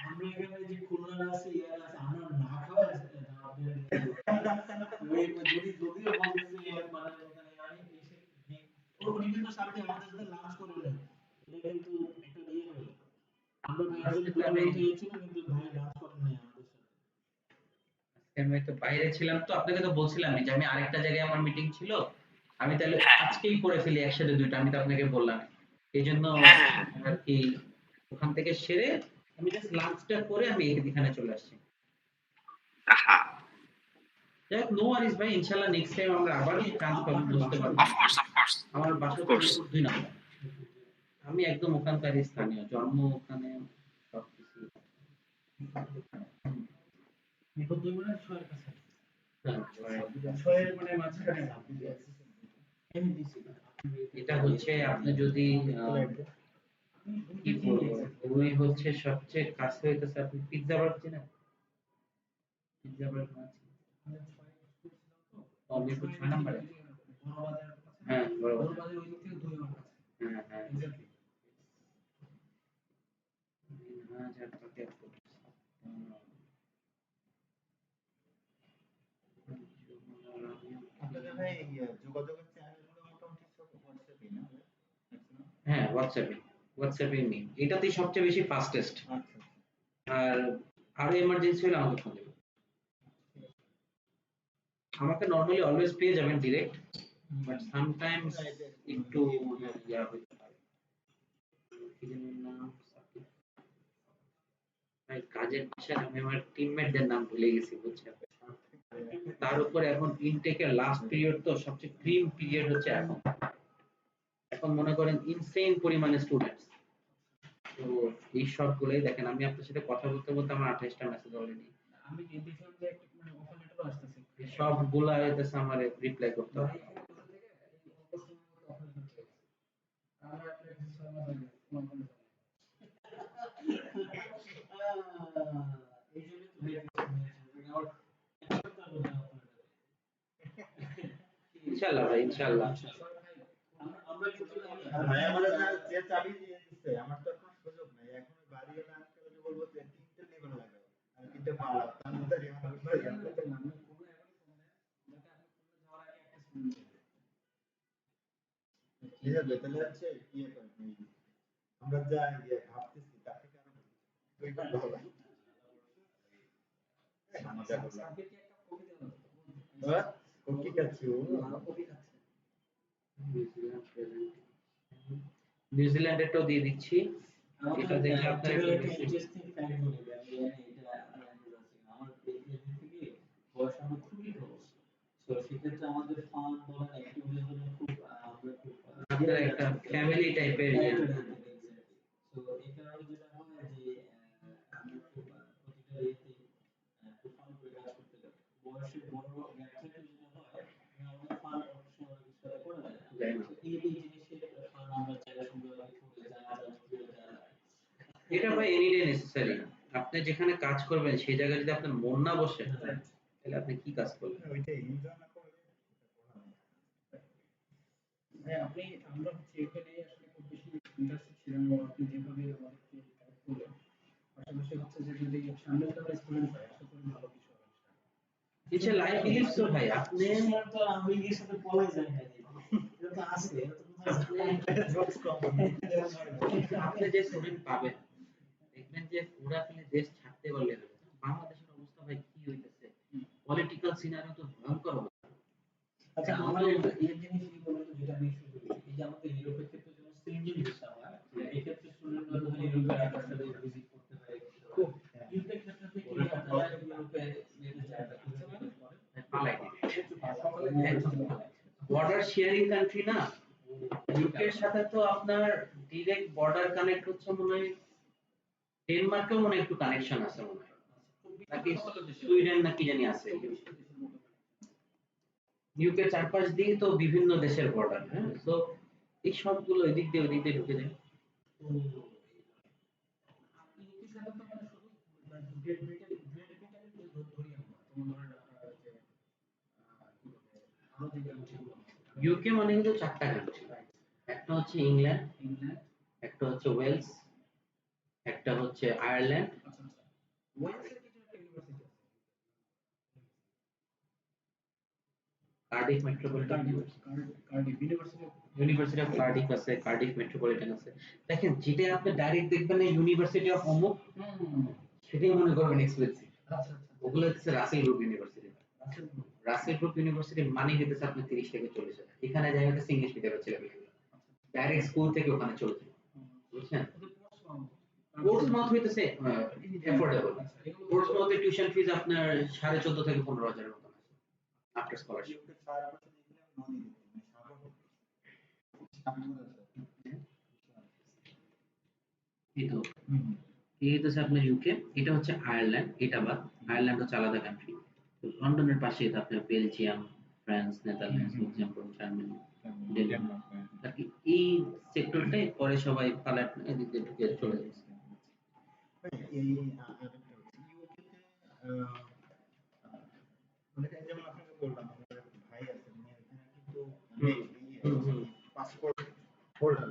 আমরা এখানে যে খুলনা আছে ইয়ার আছে, আমরা না খাওয়া যদিও বলতেছি মানে আমি উনি কিন্তু সাথে আমাদের সাথে লাঞ্চ করে নেন, এটা কিন্তু একটা ইয়ে হলো। আমরা একজন প্ল্যান হয়েছিল কিন্তু ভাই লাঞ্চ করেন নাই আমাদের সাথে। আমি তো বাইরে ছিলাম, তো আপনাকে তো বলছিলাম যে আমি আরেকটা জায়গায় আমার মিটিং ছিল, আমি তাহলে আজকেই করে ফেলি একসাথে দুইটা, আমি তো আপনাকে বললাম। এই জন্য হ্যাঁ হ্যাঁ হ্যাঁ। আর কি ওখান থেকে সেরে আমি জাস্ট লাঞ্চটা করে আমি এখানে চলে আসছি। আহা, যাই হোক, নো ওয়ারিস ভাই, ইনশাআল্লাহ নেক্সট টাইম আমরা আবার চান্স পাবো, বুঝতে পারবো। অফকোর্স অফকোর্স আমার বাসা হচ্ছে অফকোর্স। মিরপুর 2 নম্বর, আমি একদম ওখানকার স্থানীয়, জন্ম ওখানে, সবকিছু। বিপদ দুই মানে ছয়ের কাছে হ্যাঁ, ছয়ের মানে মাঝখানে এটা হচ্ছে আপনি যদি কি বলবো, ওই হচ্ছে সবচেয়ে কাছে হইতেছে, আপনি পিৎজা বার্গ চেনেন? পিৎজা বার্গ আছে মিরপুর 6 নম্বরে। হ্যাঁ বড় বাজার। বাজার ওই দিক থেকে 2 নম্বর কাছে হ্যাঁ হ্যাঁ, এক্স্যাক্টলি। 3000 টাকা পড়ছে। আপনাদের ভাই যোগাযোগের চ্যানেলগুলো মোটামুটি সব হোয়াটসঅ্যাপই না ভাই? maximum? হ্যাঁ হোয়াটসঅ্যাপে নেই, এটাতেই সবচেয়ে বেশি ফাস্টেস্ট। আচ্ছা আর আরো এমার্জেন্সি হলে আমাকে ফোন দেবেন। আমাকে নরমালি অলওয়েজ পেয়ে যাবেন ডিরেক্ট, বাট সামটাইমস একটু ইয়া হইতে পারে। কি যেন নাম, সাকিব ভাই, কাজের প্রেশার আমি আমার টিমমেটদের নাম ভুলে গেছি, বুঝছেন? তার উপরে এখন ইনটেকের লাস্ট পিরিয়ড, তো সবচেয়ে ক্রিম পিরিয়ড হচ্ছে এখন। এখন মনে করেন ইনসেইন পরিমাণে স্টুডেন্টস। তো এই সবগুলোই দেখেন, আমি আপনার সাথে কথা বলতে বলতে আমার 28টা মেসেজ অলরেডি, আমি দেখলাম যে একটা মানে অফার লেটারও আসতেছে সবগুলা হইতেছে আমার রিপ্লাই করতে হবে। আমরা একটা সময় লাগে ফোন করে এই জন্য ইনশাআল্লাহ ভাই, ইনশাআল্লাহ। আমরা কিন্তু আর ভাই আমাদের যে চাবি দিয়ে দিচ্ছে, আমার তো এখন সুযোগ নাই, এখন বাড়ি গেলে আজকে বলবো যে 3টে লেভেল লাগাও আর 3টে পাড়াও, তাড়াতাড়ি আমার উপরে যাও। ঠিক আছে, তাহলে হচ্ছে ইয়ে করেন, আমরা যা ইয়ে ভাবতেছি তার থেকে আরো দুই গুণ ভালো। মজা করলাম। কফি খাচ্ছি ও। নিউজিল্যান্ডেরটাও দিয়ে দিচ্ছি, এটা দেখে আপনার একটা ইন্টারেস্টিং ফ্যাক্ট বলি যে আমি এটা আমার থেকে বয়স আমার খুবই কম। তো সেক্ষেত্রে আমাদের ফান বলেন অ্যাক্টিভিটিস বলেন খুব আমরা খুব আপনার একটা ফ্যামিলি টাইপের ইয়ে। তো এই কারণে যেটা হয় যে আমরা খুব প্রতিটা ইয়েতে খুব ফান করে কাজ করতে পারি। বয়সে বড় গ্যাপ থাকলে যেটা হয় আমাদের ফান অনেক সময় কিছু করা যায় না। এই জিনিসের ফান আমরা চাইলে সুন্দরভাবে করে যায়। এটা ভাই এনিডে নেসেসারি। আপনি যেখানে কাজ করবেন সেই জায়গায় যদি আপনার মন না বসে, তাহলে আপনি কি কাজ করবেন? ওইটাই এনজয় না করলে হ্যাঁ আপনি আমরা হচ্ছে এখানে আসলে খুব বেশি ইন্টারেস্টেড ছিলাম না, আপনি যেভাবে আমাদেরকে গাইড করলেন আশা বিষয় হচ্ছে যে যদি সামনে তো আমরা স্টুডেন্ট পাই আশা করি ভালো কিছু হবে ইনশাআল্লাহ আই বিলিভ সো ভাই। আপনি ইনশাআল্লাহ তো আমি এর সাথে পলাই যায় না এটা তো আছে এটা তো আপনি যে স্টুডেন্ট পাবেন দেখবেন যে পুরা খালি দেশ ছাড়তে পারলে হবে। বাংলাদেশের অবস্থা ভাই কি হইতেছে, পলিটিক্যাল সিনারিও তো ভয়ঙ্কর অবস্থা। আচ্ছা আমার এই জিনিসই বলতে যেটা আমি শুরু করি এই যে আমাদের ইউরোপের ক্ষেত্রে যেমন সেম জিনিসটা হয় এই ক্ষেত্রে স্টুডেন্টরা যখন ইউরোপের আন্ডারস্ট্যান্ডিং ভিজিট করতে পারে খুব ইউরোপের ক্ষেত্রে থেকে তারা ইউরোপে যেতে চায় না করে পালাই বর্ডার শেয়ারিং কান্ট্রি না, ইউকের সাথে তো আপনার ডাইরেক্ট বর্ডার কানেক্ট হচ্ছে মনে হয়, ডেনমার্কেও মনে হয় একটু কানেকশন আছে মনে হয়, নাকি সুইডেন নাকি জানি আছে। ইউকে চারপাশ দিয়ে তো বিভিন্ন দেশের বর্ডার, হ্যাঁ, তো এই সবগুলো এদিক দিয়ে ওদিক দিয়ে ঢুকে যায়। ইউকে মানে কিন্তু চারটা কান্ট্রি, একটা হচ্ছে ইংল্যান্ড, একটা হচ্ছে ওয়েলস, একটা হচ্ছে Ireland, Cardiff metropolitan university of Cardiff আছে, কার্ডিফ মেট্রোপলিটন আছে। দেখেন যেটা আপনি ডাইরেক্ট দেখবেন না ইউনিভার্সিটি অফ অমুক, সেটাই মনে করবেন এক্সপেন্সিভ। ওগুলো হচ্ছে Russell Group university. Russell Group university মানে হইতেছে আপনি 30 থেকে 40,000, এখানে যায় হচ্ছে ইংলিশ মিডিয়ামের ছেলেমেয়েগুলো ডাইরেক্ট স্কুল থেকে ওখানে চলে যায়, বুঝছেন? পোর্টসমাউথ হইতেছে অ্যাফোর্ডেবল। পোর্টসমাউথের টিউশন ফিজ আপনার 14,500 থেকে 15,000 মতো আছে আফটার স্কলারশিপ। এই তো আপনার ইউকে, এটা হচ্ছে আয়ারল্যান্ড, এটা বাদ আয়ারল্যান্ড হচ্ছে আলাদা কান্ট্রি। লন্ডনের পাশে এটা আপনার Belgium, France, Netherlands, Luxembourg, Germany, Denmark আর কি। এই সেক্টরটাই পরে সবাই পালাট এদিক দিয়ে ঢুকে চলে যাচ্ছে। এই আরেকটা হচ্ছে ইউকেতে মানে যেমন আপনাকে বললাম আমার ভাই আছে উনি এখানে কিন্তু পাসপোর্ট হোল্ডার,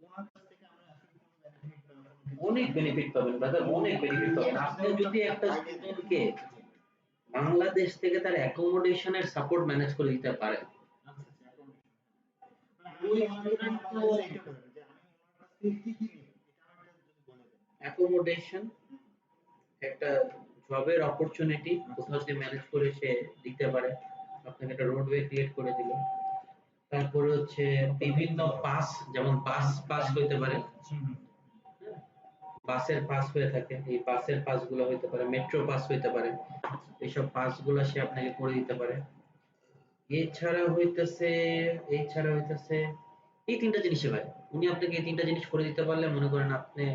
ওনার কাছ থেকে আমরা আসলে কোনো বেনিফিট অনেক বেনিফিট পাবো পাবেন ব্রাদার, অনেক বেনিফিট পাবেন। আপনি যদি একটা স্টুডেন্টকে বাংলাদেশ থেকে তার অ্যাকোমোডেশনের সাপোর্ট ম্যানেজ করে দিতে পারেন, ওই স্টুডেন্ট তো অ্যাকোমোডেশন একটা জবের অপরচুনিটি কোথাও যদি ম্যানেজ করে সে দিতে পারে, আপনাকে একটা রোডওয়ে ক্রিয়েট করে দিল। তারপরে হচ্ছে বিভিন্ন পাস, যেমন বাস পাস হইতে পারে, বাসের পাস হয়ে থাকে, এই বাসের পাসগুলো হইতে পারে, মেট্রো পাস হইতে পারে, এইসব পাসগুলো সে আপনাকে করে দিতে পারে। এছাড়া হইতেছে এই তিনটা জিনিসই ভাই, উনি আপনাকে এই তিনটা জিনিস করে দিতে পারলে মনে করেন আপনি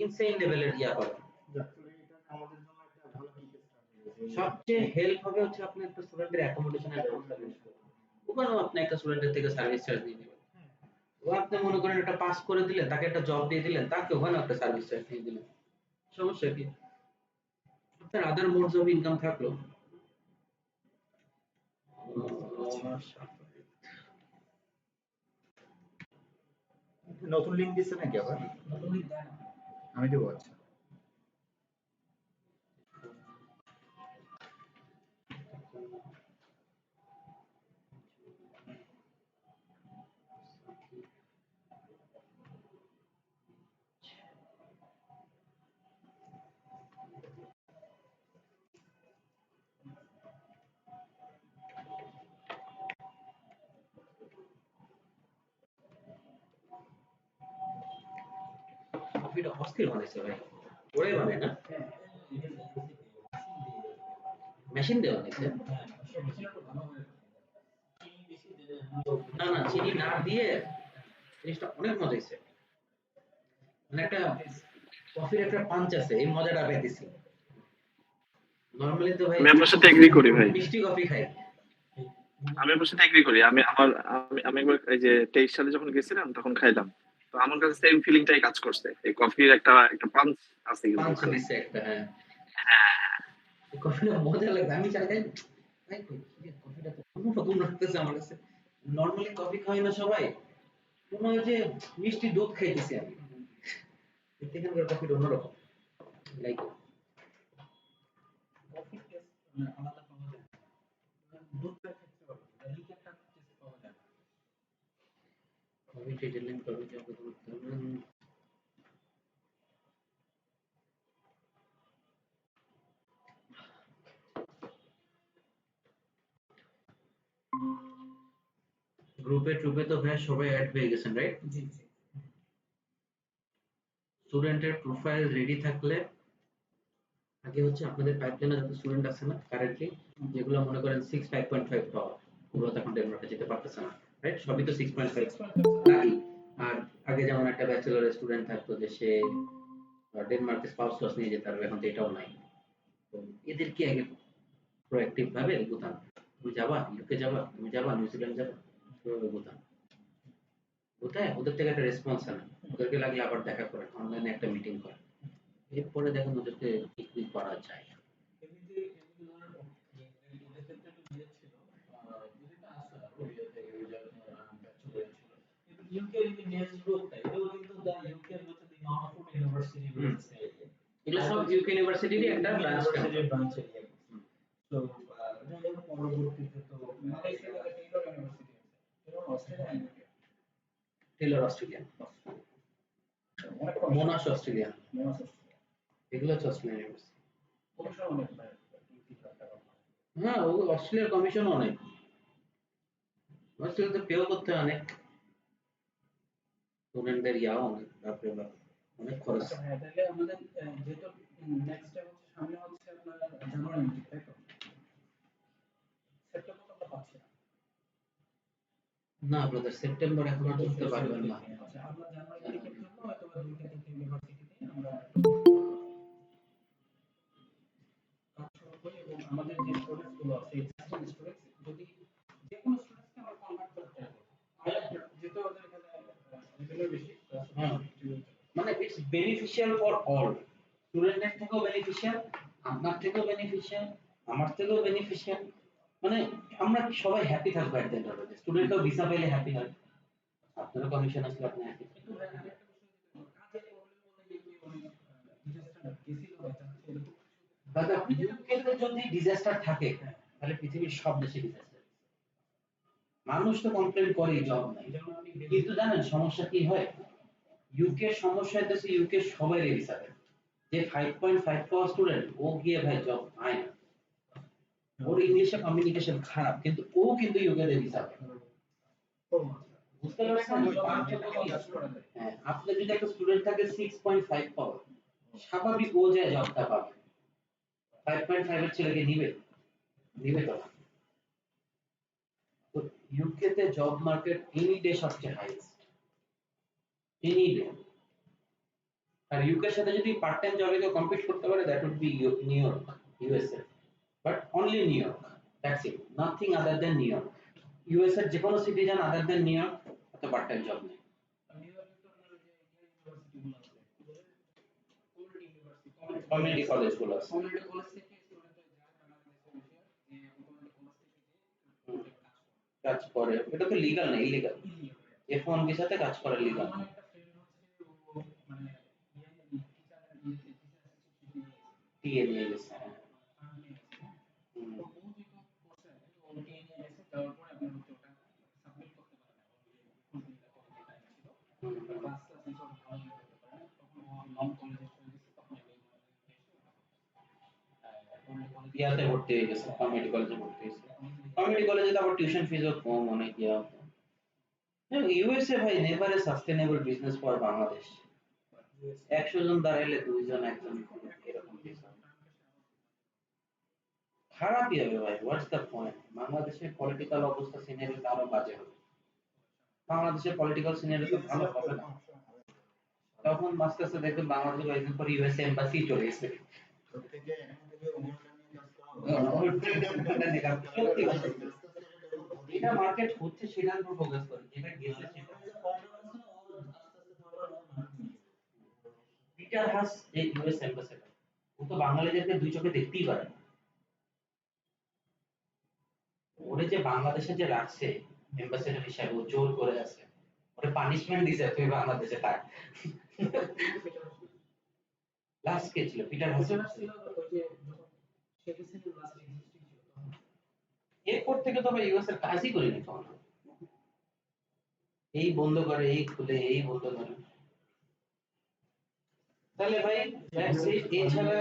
ইনসেইন লেভেলের ইয়া পাবেন। আমাদের জন্য একটা ভালো টিকেট স্টার্ট হবে। সবচেয়ে হেল্প হবে হচ্ছে আপনি একটা স্টুডেন্টের অ্যাকোমোডেশনের ব্যবস্থা করতে, ওখানেও আপনি একটা স্টুডেন্টের থেকে সার্ভিস চার্জ নিয়ে নেবেন। ও আপনি মনে করেন একটা পাস করে দিলেন, তাকে একটা জব দিয়ে দিলেন, তাকে ওখানে একটা সার্ভিস চার্জ নিয়ে দিলেন, সমস্যা কি? আপনার আদার মোডস অফ ইনকাম থাকলো। নতুন লিংক দিচ্ছে নাকি আবার? আমি দেবো। আচ্ছা কফিটা অস্থির বানাইছে ভাই, ওরে বানায় না, মেশিন দিয়ে বানাইছে। না না, চিনি না দিয়ে জিনিসটা অনেক মজা হয়েছে, মানে একটা কফির একটা পাঞ্চ আছে, এই মজাটা পেয়েছি। নরমালি তো ভাই আমি আপনার সাথে এগ্রি করি ভাই, মিষ্টি কফি খাই। আমি আপনার সাথে এগ্রি করি। আমি একবার এই যে 23 সালে যখন গেছিলাম তখন খাইলাম, তো আমার কাছে সেম ফিলিংটাই কাজ করছে। এই কফির একটা পাঞ্চ আছে কিন্তু পাঞ্চ ওখানে। দিছে একটা, হ্যাঁ কফিটা মজা লাগে। আমি চাই ভাই কফিটা তো অন্যরকম লাগতেছে আমার কাছে। নরমালি কফি খাই না সবাই, মনে হয় যে মিষ্টি দুধ খাইতেছি আমি, এখানকার কফিটা অন্যরকম। লাইক কফি টেস্ট মানে আলাদা পাওয়া যায় না। দুধটা খেতে পারবে লিকারটা টেস্ট পাওয়া যায় না। কবি ডিটেইলিং কবি জগৎ উত্তরণ গ্রুপে তো ভাই সবাই অ্যাড হয়ে গেছেন রাইট? জি জি স্টুডেন্টের প্রোফাইল রেডি থাকলে আগে হচ্ছে আপনাদের পাইপলাইনে যত স্টুডেন্ট আছে না কারেন্টলি, যেগুলো মনে করেন 6 5.5 পাওয়ার, ওগুলো তো এখন ডেনমার্কে যেতে পারতেছে না রাইট? সবই তো 6.5 লাগি। আর আগে যেমন একটা ব্যাচেলর স্টুডেন্ট থাকতো যে সে ডেনমার্কে স্পাউস ক্লাস নিয়ে যেতে পারবে, এখন তো এটাও নাই। তো এদেরকে আগে প্রোঅ্যাক্টিভ ভাবে এগোতাম। তুমি যাবা ইউকে যাবা, তুমি যাবা নিউজিল্যান্ড যাবা, এভাবে এগোতাম। কোথায় ওদের থেকে একটা রেসপন্স আনে, ওদেরকে লাগলে আবার দেখা করেন, অনলাইনে একটা মিটিং করেন, এরপরে দেখেন ওদেরকে কি করা যায়। এমনিতে এগুলোর এদের ক্ষেত্রে একটু ইয়ে ছিল, যদি না আসে আর ওই ইয়ে থেকে ওই যে ব্যাচেলর ছিল, কিন্তু ইউকে এই যে নেক্সট গ্রুপটা এটাও কিন্তু দা ইউকে এর মধ্যে দি মাউন্টফোর্ড ইউনিভার্সিটি রয়েছে। এগুলো সব ইউকে ইউনিভার্সিটিরই একটা ব্রাঞ্চ ইউনিভার্সিটির ব্রাঞ্চ এরিয়া। তো যাই হোক পরবর্তীতে তো মালয়েশিয়ার টেইলর ইউনিভার্সিটি আছে, টেইলর অস্ট্রেলিয়া টেলর অস্ট্রেলিয়ান, অনেক মোনাশ অস্ট্রেলিয়ান, মোনাস এগুলো হচ্ছে অস্ট্রেলিয়ান ইউনিভার্সিটি। কমিশন অনেক পায় 2-3 লাখ টাকা। হ্যাঁ, ও অস্ট্রেলিয়ার কমিশন অনেক, অস্ট্রেলিয়াতে পেও করতে হয় অনেক, স্টুডেন্টদের ইয়াও অনেক, বাপরে বাপ অনেক খরচ। আচ্ছা হ্যাঁ, তাহলে আমাদের যেহেতু নেক্সট টাইম হচ্ছে সামনে হচ্ছে আপনার জানুয়ারি মাসে, তাই তো? সেপ্টেম্বর তো আমরা পাচ্ছি না। না ব্রাদার, সেপ্টেম্বর এখন আর ঢুকতে পারবেন না। আচ্ছা, আমরা জানুয়ারি দিকের জন্য হয়তো বা 2-3 ইউনিভার্সিটিতে আমরা কাজ শুরু করি এবং আমাদের যে স্টুডেন্টস গুলো আছে এক্সিস্টিং স্টুডেন্টস যদি যে কোনো স্টুডেন্টসকে আমরা কনভার্ট করতে ট্রাই করব। যেহেতু আমাদের এখানে লেভেলের বেশি হ্যাঁ, মানে ইটস বেনিফিশিয়াল ফর অল, স্টুডেন্টের থেকেও বেনিফিশিয়াল, আপনার থেকেও বেনিফিশিয়াল, আমার থেকেও বেনিফিশিয়াল, মানে আমরা সবাই হ্যাপি থাকবো। At the end of the day স্টুডেন্টও ভিসা পেলে হ্যাপি হয়, আপনারও কমিশন আসলে আপনি হ্যাপি। কিন্তু আরেকটা বিষয় কাজের প্রবলেম বলতে গিয়ে অনেক ডিজাস্টার গেছিল বাচ্চা এরকম। বাট ইউকেতে যদি ডিজাস্টার থাকে তাহলে পৃথিবীর সব দেশে ডিজাস্টার। মানুষ তো কমপ্লেইন করে জব নাই, কিন্তু জানেন সমস্যা কি হয়? ইউকে সমস্যা হইতেছে ইউকে সবাই ভিসা দেয়, যে 5.5 পাওয়ার স্টুডেন্ট ও গিয়ে ভাই জব পায় না, ওর ইংলিশে কমিউনিকেশন খারাপ, কিন্তু ও কিন্তু ইউকে তে ভিসা পায়। বুঝতে পারছেন? হ্যাঁ, আপনি যদি একটা স্টুডেন্ট থাকে 6.5 পাওয়ার, স্বাভাবিক ও যে জবটা পাবে। 5.5 এর ছেলেকে নিবে তো না। তো ইউকে তে জব মার্কেট এনি ডে সবচেয়ে হাইয়েস্ট, এনি ডে। আর ইউকে এর সাথে যদি পার্ট টাইম জবে কেউ কম্পিট করতে পারে, that would be New York, USA, but only New York, that's it, nothing other than New York. US এর যে কোনো সিটি যান আদার দেন নিউ ইয়র্ক, এত পার্ট টাইম জব নেই। কমিউনিটি কলেজ গুলো আছে, কমিউনিটি কলেজ থেকে স্টুডেন্টরা যায় বাংলাদেশের বিষয়ে যে কমিউনিটি কলেজ থেকে কাজ করে, এটা তো লিগ্যাল না ইলিগ্যাল। F1 ভিসাতে কাজ করা লিগ্যাল। আমার একটা ফ্রেন্ড হচ্ছে ও মানে টিএ নিয়ে গেছে। তো ও যেটা করছে ও টিএ নিয়ে গেছে, তারপরে আপনার হচ্ছে ওটা সাবমিট করতে পারে না, ওই ক্লাস ক্লাস এই সব ভালো করতে পারে না, তখন ও নন কলেজে চলে গেছে, তখন আমি ইয়াতে ভর্তি হয়ে গেছে, কমিউনিটি কলেজে ভর্তি হয়েছে। কমিউনিটি কলেজে তো আবার টিউশন ফিসও কম অনেক ইয়া। ইউএসএ ভাই never a sustainable business for Bangladesh. 100 জন দাঁড়াইলে 2 জন 1 জন এরকম কিছু খারাপই হবে ভাই। What's the point? বাংলাদেশের পলিটিক্যাল অবস্থা সিনারি তো আরো বাজে হবে। বাংলাদেশের পলিটিক্যাল সিনারি তো ভালো হবে না, তখন আস্তে আস্তে দেখবেন বাংলাদেশ কয়েকদিন পর ইউএসএ এম্বাসি চলে এসেছে। এটা মার্কেট হচ্ছে সেটার উপর ফোকাস করে, যেটা গেছে সেটা। পিটার হাস এই ইউএস এম্বাসেডর, ও তো বাঙালিদেরকে দুই চোখে দেখতেই পারে না। ওরে যে বাংলাদেশে যে রাখছে এম্বাসেডর হিসেবে, ও জোর করে আছে, ওরে পানিশমেন্ট দিছে তুই বাংলাদেশে থাক। লাস্ট কে ছিল? পিটার হাসিন ছিল ওই যে যখন শেখ হাসিনার লাস্ট এক্সিস্টিং ছিল তখন। এরপর থেকে তো আমরা ইউএস এর কাজই করিনি কখনো। এই বন্ধ করে, এই খুলে, এই বন্ধ করে। তাহলে ভাই দ্যাটস ইট। এছাড়া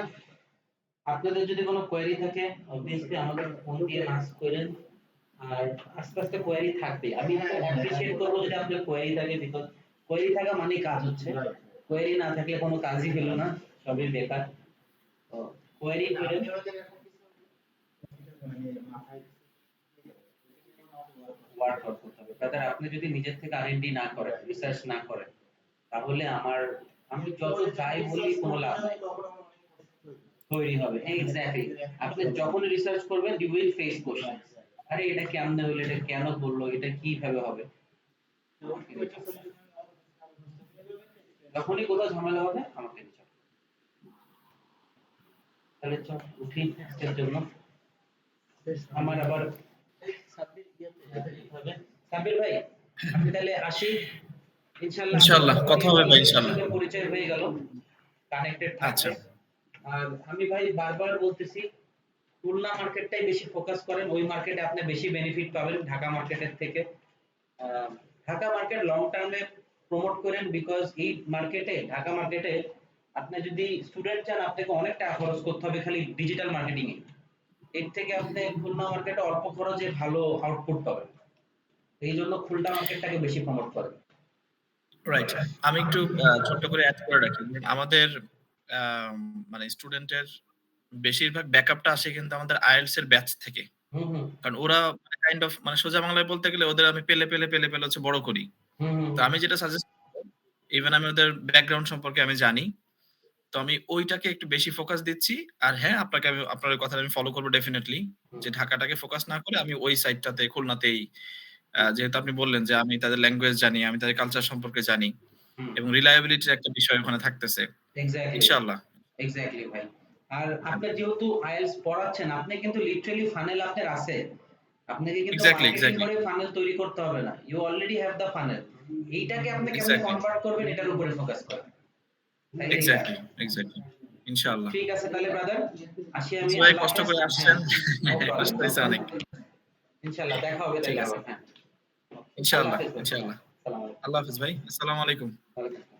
আপনাদের যদি কোনো কোয়েরি থাকে অবভিয়াসলি আমাদের ফোন দিয়ে আস্ক করেন, আর আস্তে আস্তে কোয়েরি থাকবে। আমি তো অ্যাপ্রিশিয়েট করবো যদি আপনাদের কোয়েরি থাকে, বিকজ কোয়েরি থাকা মানে কাজ হচ্ছে, কোয়েরি না থাকলে কোনো কাজই হলো না, সবই বেকার। তো কোয়েরি করেন। আমি ওদের এখন কিছু মানে মাথায় ওয়ার্ক আউট করতে হবে। ব্রাদার আপনি যদি নিজের থেকে আর&ডি না করেন, রিসার্চ না করেন, তাহলে আমি যত যাই বলি কোনো লাভ নাই, তৈরি হবে। এক্স্যাক্টলি, আপনি যখন রিসার্চ করবেন ইউ উইল ফেস কোশ্চেন। আরে এটা কেমনে হলো, এটা কেন করলো, এটা কিভাবে হবে। যখনই কোথাও ঝামেলা হবে আমাকে নিয়ে তাহলে চল উঠি আজকের জন্য। আমার আবার সাব্বির ভাই আপনি তাহলে আসি ইনশাআল্লাহ কথা হবে ভাই, ইনশাআল্লাহ। পরিচয় হয়ে গেল, কানেক্টেড আচ্ছা। থাকবে। আর আমি ভাই বারবার বলতেছি খুলনা মার্কেটটাই বেশি ফোকাস করেন, ওই মার্কেটে আপনি বেশি বেনিফিট পাবেন ঢাকা মার্কেটের থেকে। ঢাকা মার্কেট লং টার্মে প্রমোট করেন, বিকজ এই মার্কেটে, ঢাকা মার্কেটে আপনি যদি স্টুডেন্ট চান আপনাকে অনেক টাকা খরচ করতে হবে খালি ডিজিটাল মার্কেটিং এ। এর থেকে আপনি খুলনা মার্কেটে অল্প খরচে ভালো আউটপুট পাবেন। এই জন্য খুলনা মার্কেটটাকে বেশি প্রমোট করেন। রাইট। আমি একটু ছোট্ট করে অ্যাড করে রাখি, আমাদের মানে স্টুডেন্টের বেশিরভাগ ব্যাকআপটা আসে কিন্তু আমাদের আইএলটিএস এর ব্যাচ থেকে। কারণ ওরা কাইন্ড অফ মানে সোজা বাংলায় বলতে গেলে ওদের আমি পেলে হচ্ছে বড় করি। তো আমি যেটা সাজেস্ট করব, ইভেন আমি ওদের ব্যাকগ্রাউন্ড সম্পর্কে আমি জানি, তো আমি ওইটাকে একটু বেশি ফোকাস দিচ্ছি। আর হ্যাঁ, আপনার কথা আমি ফলো করবো ডেফিনেটলি, যে ঢাকাটাকে ফোকাস না করে আমি ওই সাইডটাতে খুলনাতেই, যেহেতু আপনি বললেন যে আমি তাদের ল্যাঙ্গুয়েজ জানি, আমি তাদের কালচার সম্পর্কে জানি, এবং রিলায়েবিলিটির একটা বিষয় ওখানে থাকতেছে ইনশাআল্লাহ। এক্স্যাক্টলি ভাই। আর আপনি যেহেতু আইএলটিএস পড়াচ্ছেন, আপনি কিন্তু লিটারালি ফানেল আপনার আছে, আপনাকে কিন্তু মার্কেটিং করে ফানেল তৈরি করতে হবে না, you already have the funnel. এইটাকে আপনি কেমনে কনভার্ট করবেন এটার উপরে ফোকাস করেন। এক্স্যাক্টলি ইনশাআল্লাহ। ঠিক আছে তাহলে ব্রাদার আসি আমি। সবাই কষ্ট করে আসছেন, কষ্ট হইছে অনেক। ইনশাআল্লাহ দেখা হবে তাহলে আবার। হ্যাঁ ইনশাআল্লাহ। আল্লাহ হাফেজ ভাই, আসসালামু আলাইকুম। ওয়ালাইকুম